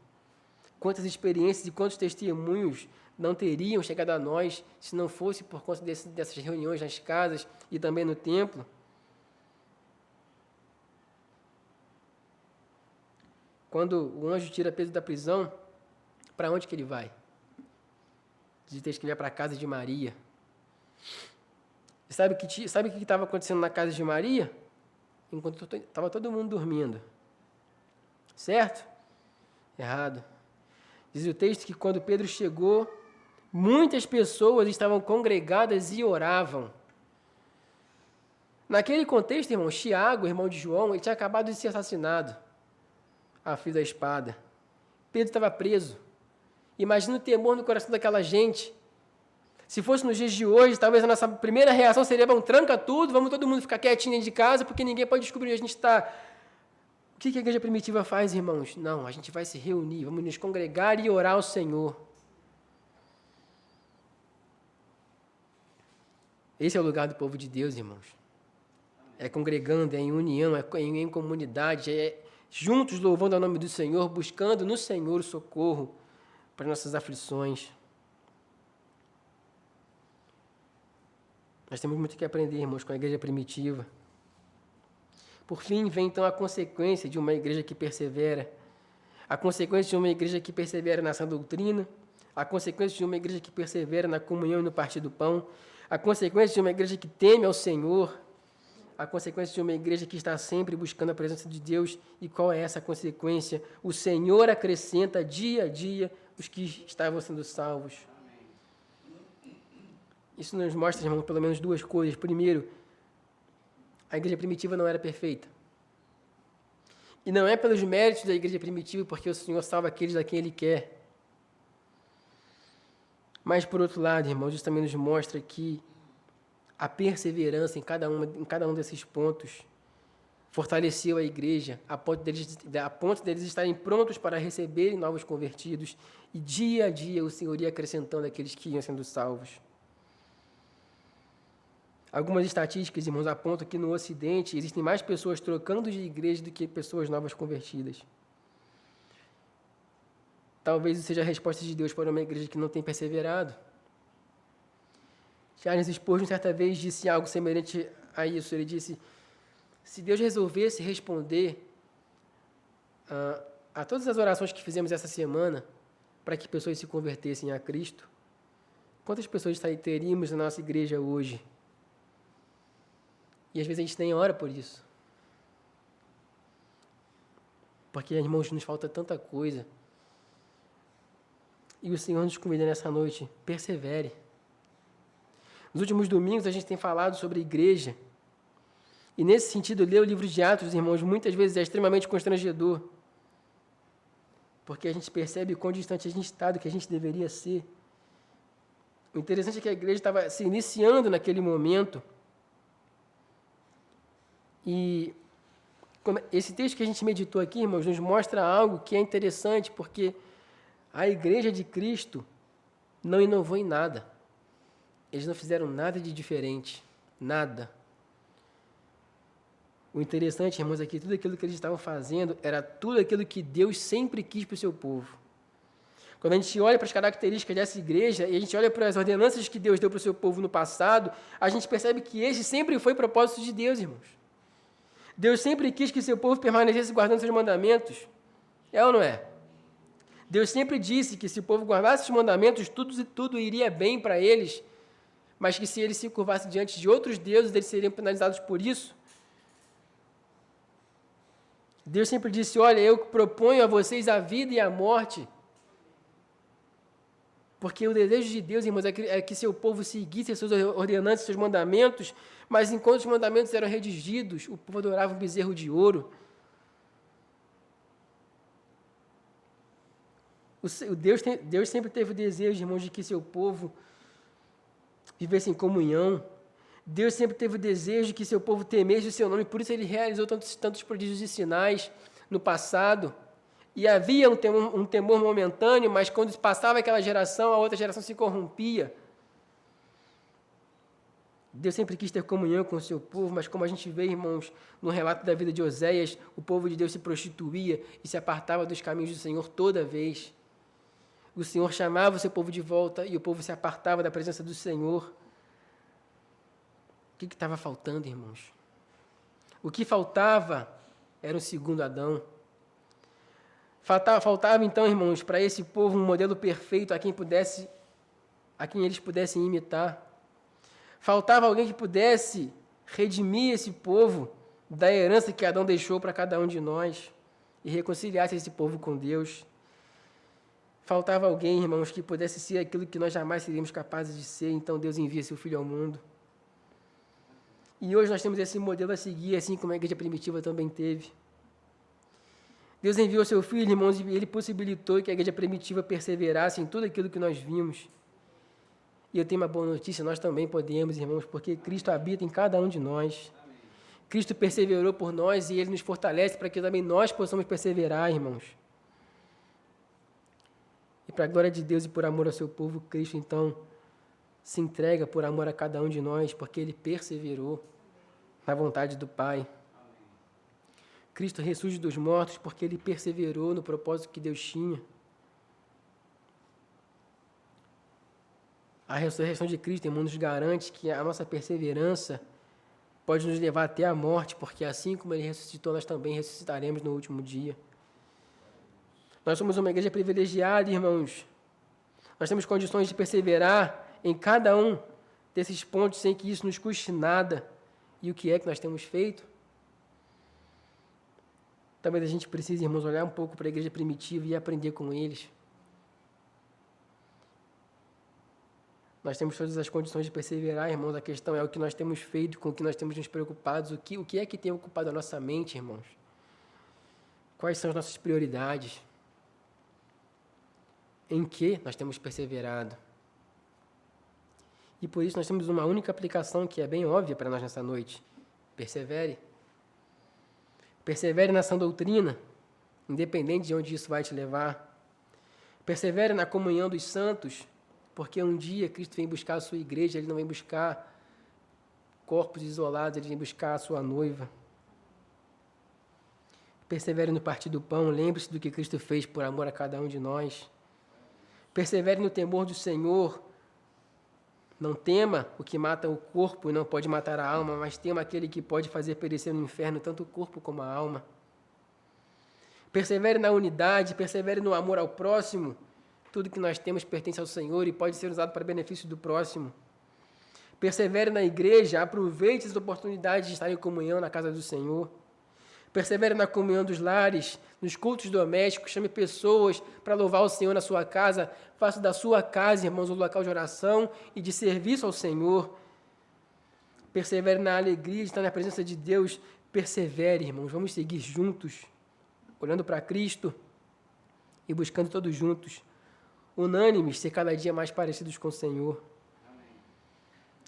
Quantas experiências e quantos testemunhos não teriam chegado a nós se não fosse por conta dessas reuniões nas casas e também no templo? Quando o anjo tira Pedro da prisão, para onde que ele vai? Diz o texto que ele vai para a casa de Maria. E sabe o que estava acontecendo na casa de Maria? Enquanto estava todo mundo dormindo. Certo? Errado. Diz o texto que quando Pedro chegou, muitas pessoas estavam congregadas e oravam. Naquele contexto, irmão, Tiago, irmão de João, ele tinha acabado de ser assassinado a fio da espada. Pedro estava preso. Imagina o temor no coração daquela gente. Se fosse nos dias de hoje, talvez a nossa primeira reação seria: vamos, tranca tudo, vamos todo mundo ficar quietinho dentro de casa, porque ninguém pode descobrir onde a gente está. O que a igreja primitiva faz, irmãos? Não, a gente vai se reunir, vamos nos congregar e orar ao Senhor. Esse é o lugar do povo de Deus, irmãos. É congregando, é em união, é em comunidade, é juntos louvando o nome do Senhor, buscando no Senhor o socorro para nossas aflições. Nós temos muito que aprender, irmãos, com a igreja primitiva. Por fim, vem então a consequência de uma igreja que persevera. A consequência de uma igreja que persevera na sã doutrina. A consequência de uma igreja que persevera na comunhão e no partir do pão. A consequência de uma igreja que teme ao Senhor. A consequência de uma igreja que está sempre buscando a presença de Deus. E qual é essa consequência? O Senhor acrescenta dia a dia os que estavam sendo salvos. Isso nos mostra, irmão, pelo menos duas coisas. Primeiro, a igreja primitiva não era perfeita. E não é pelos méritos da igreja primitiva, porque o Senhor salva aqueles a quem Ele quer. Mas, por outro lado, irmãos, isso também nos mostra que a perseverança em cada um desses pontos fortaleceu a igreja a ponto deles estarem prontos para receberem novos convertidos, e dia a dia o Senhor ia acrescentando aqueles que iam sendo salvos. Algumas estatísticas, irmãos, apontam que no Ocidente existem mais pessoas trocando de igreja do que pessoas novas convertidas. Talvez isso seja a resposta de Deus para uma igreja que não tem perseverado. Charles Spurgeon, certa vez, disse algo semelhante a isso. Ele disse: se Deus resolvesse responder a todas as orações que fizemos essa semana para que pessoas se convertessem a Cristo, quantas pessoas teríamos na nossa igreja hoje? E às vezes a gente nem ora por isso. Porque, irmãos, nos falta tanta coisa. E o Senhor nos convida nessa noite: persevere. Nos últimos domingos a gente tem falado sobre a igreja. E nesse sentido, ler o livro de Atos, irmãos, muitas vezes é extremamente constrangedor. Porque a gente percebe o quão distante a gente está do que a gente deveria ser. O interessante é que a igreja estava se iniciando naquele momento. E esse texto que a gente meditou aqui, irmãos, nos mostra algo que é interessante, porque a igreja de Cristo não inovou em nada. Eles não fizeram nada de diferente. Nada. O interessante, irmãos, é que tudo aquilo que eles estavam fazendo era tudo aquilo que Deus sempre quis para o seu povo. Quando a gente olha para as características dessa igreja e a gente olha para as ordenanças que Deus deu para o seu povo no passado, a gente percebe que esse sempre foi propósito de Deus, irmãos. Deus sempre quis que seu povo permanecesse guardando seus mandamentos. É ou não é? Deus sempre disse que se o povo guardasse os mandamentos, tudo iria bem para eles. mas que se eles se curvassem diante de outros deuses, eles seriam penalizados por isso. Deus sempre disse, olha, eu proponho a vocês a vida e a morte. Porque o desejo de Deus, irmãos, é que seu povo seguisse seus ordenanças, seus mandamentos, mas enquanto os mandamentos eram redigidos, o povo adorava um bezerro de ouro. Deus sempre teve o desejo, irmãos, de que seu povo vivesse em comunhão. Deus sempre teve o desejo de que seu povo temesse o seu nome, por isso ele realizou tantos prodígios e sinais no passado. E havia um temor momentâneo, mas quando passava aquela geração, a outra geração se corrompia. Deus sempre quis ter comunhão com o seu povo, mas como a gente vê, irmãos, no relato da vida de Oséias, o povo de Deus se prostituía e se apartava dos caminhos do Senhor toda vez. O Senhor chamava o seu povo de volta e o povo se apartava da presença do Senhor. O que estava faltando, irmãos? O que faltava era o segundo Adão. Faltava então, irmãos, para esse povo um modelo perfeito a quem eles pudessem imitar. Faltava alguém que pudesse redimir esse povo da herança que Adão deixou para cada um de nós e reconciliasse esse povo com Deus. Faltava alguém, irmãos, que pudesse ser aquilo que nós jamais seríamos capazes de ser, então Deus envia seu Filho ao mundo. E hoje nós temos esse modelo a seguir, assim como a igreja primitiva também teve. Deus enviou seu Filho, irmãos, e ele possibilitou que a igreja primitiva perseverasse em tudo aquilo que nós vimos. E eu tenho uma boa notícia, nós também podemos, irmãos, porque Cristo habita em cada um de nós. Amém. Cristo perseverou por nós e ele nos fortalece para que também nós possamos perseverar, irmãos. E para a glória de Deus e por amor ao seu povo, Cristo, então, se entrega por amor a cada um de nós, porque ele perseverou na vontade do Pai. Amém. Cristo ressurge dos mortos porque ele perseverou no propósito que Deus tinha. A ressurreição de Cristo, irmão, nos garante que a nossa perseverança pode nos levar até a morte, porque assim como ele ressuscitou, nós também ressuscitaremos no último dia. Nós somos uma igreja privilegiada, irmãos. Nós temos condições de perseverar em cada um desses pontos sem que isso nos custe nada. E o que é que nós temos feito? Talvez a gente precise, irmãos, olhar um pouco para a igreja primitiva e aprender com eles. Nós temos todas as condições de perseverar, irmãos. A questão é o que nós temos feito, com o que nós temos nos preocupados, o que é que tem ocupado a nossa mente, irmãos? Quais são as nossas prioridades? Em que nós temos perseverado? E por isso nós temos uma única aplicação que é bem óbvia para nós nessa noite. Persevere. Persevere na sã doutrina, independente de onde isso vai te levar. Persevere na comunhão dos santos, porque um dia Cristo vem buscar a sua igreja, ele não vem buscar corpos isolados, ele vem buscar a sua noiva. Persevere no partir do pão, lembre-se do que Cristo fez por amor a cada um de nós. Persevere no temor do Senhor. Não tema o que mata o corpo e não pode matar a alma, mas tema aquele que pode fazer perecer no inferno tanto o corpo como a alma. Persevere na unidade, persevere no amor ao próximo. Tudo que nós temos pertence ao Senhor e pode ser usado para benefício do próximo. Persevere na igreja, aproveite as oportunidades de estar em comunhão na casa do Senhor. Persevere na comunhão dos lares, nos cultos domésticos, chame pessoas para louvar o Senhor na sua casa. Faça da sua casa, irmãos, um local de oração e de serviço ao Senhor. Persevere na alegria de estar na presença de Deus. Persevere, irmãos, vamos seguir juntos, olhando para Cristo e buscando todos juntos, unânimes, ser cada dia mais parecidos com o Senhor.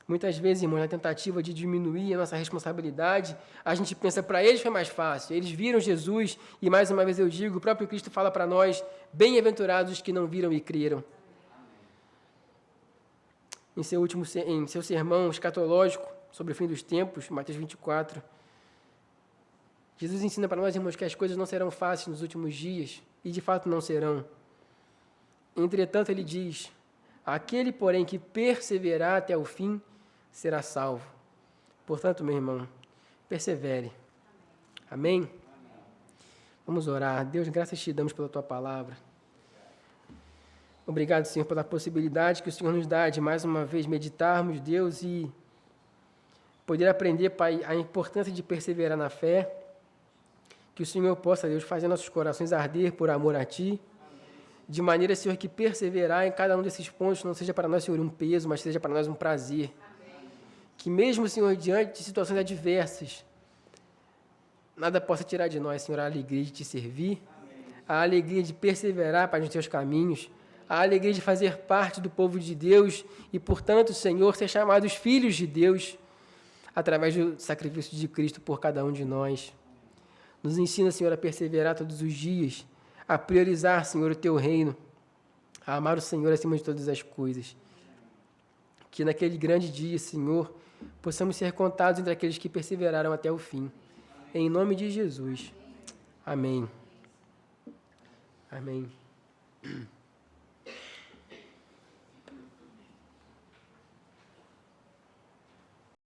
Muitas vezes, irmãos, na tentativa de diminuir a nossa responsabilidade, a gente pensa, para eles foi mais fácil, eles viram Jesus, e mais uma vez eu digo, o próprio Cristo fala para nós, bem-aventurados os que não viram e creram. Em seu sermão escatológico sobre o fim dos tempos, Mateus 24, Jesus ensina para nós, irmãos, que as coisas não serão fáceis nos últimos dias, e de fato não serão. Entretanto, ele diz, aquele, porém, que perseverar até o fim, será salvo. Portanto, meu irmão, persevere. Amém? Amém? Vamos orar. Deus, graças te damos pela tua palavra. Obrigado, Senhor, pela possibilidade que o Senhor nos dá de mais uma vez meditarmos, Deus, e poder aprender, Pai, a importância de perseverar na fé. Que o Senhor possa, Deus, fazer nossos corações arder por amor a Ti, de maneira, Senhor, que perseverar em cada um desses pontos não seja para nós, Senhor, um peso, mas seja para nós um prazer. Que mesmo, Senhor, diante de situações adversas, nada possa tirar de nós, Senhor, a alegria de Te servir, a alegria de perseverar, Pai, nos Teus caminhos, a alegria de fazer parte do povo de Deus e, portanto, Senhor, ser chamados filhos de Deus através do sacrifício de Cristo por cada um de nós. Nos ensina, Senhor, a perseverar todos os dias, a priorizar, Senhor, o Teu reino, a amar o Senhor acima de todas as coisas. Que naquele grande dia, Senhor, possamos ser contados entre aqueles que perseveraram até o fim. Em nome de Jesus. Amém. Amém.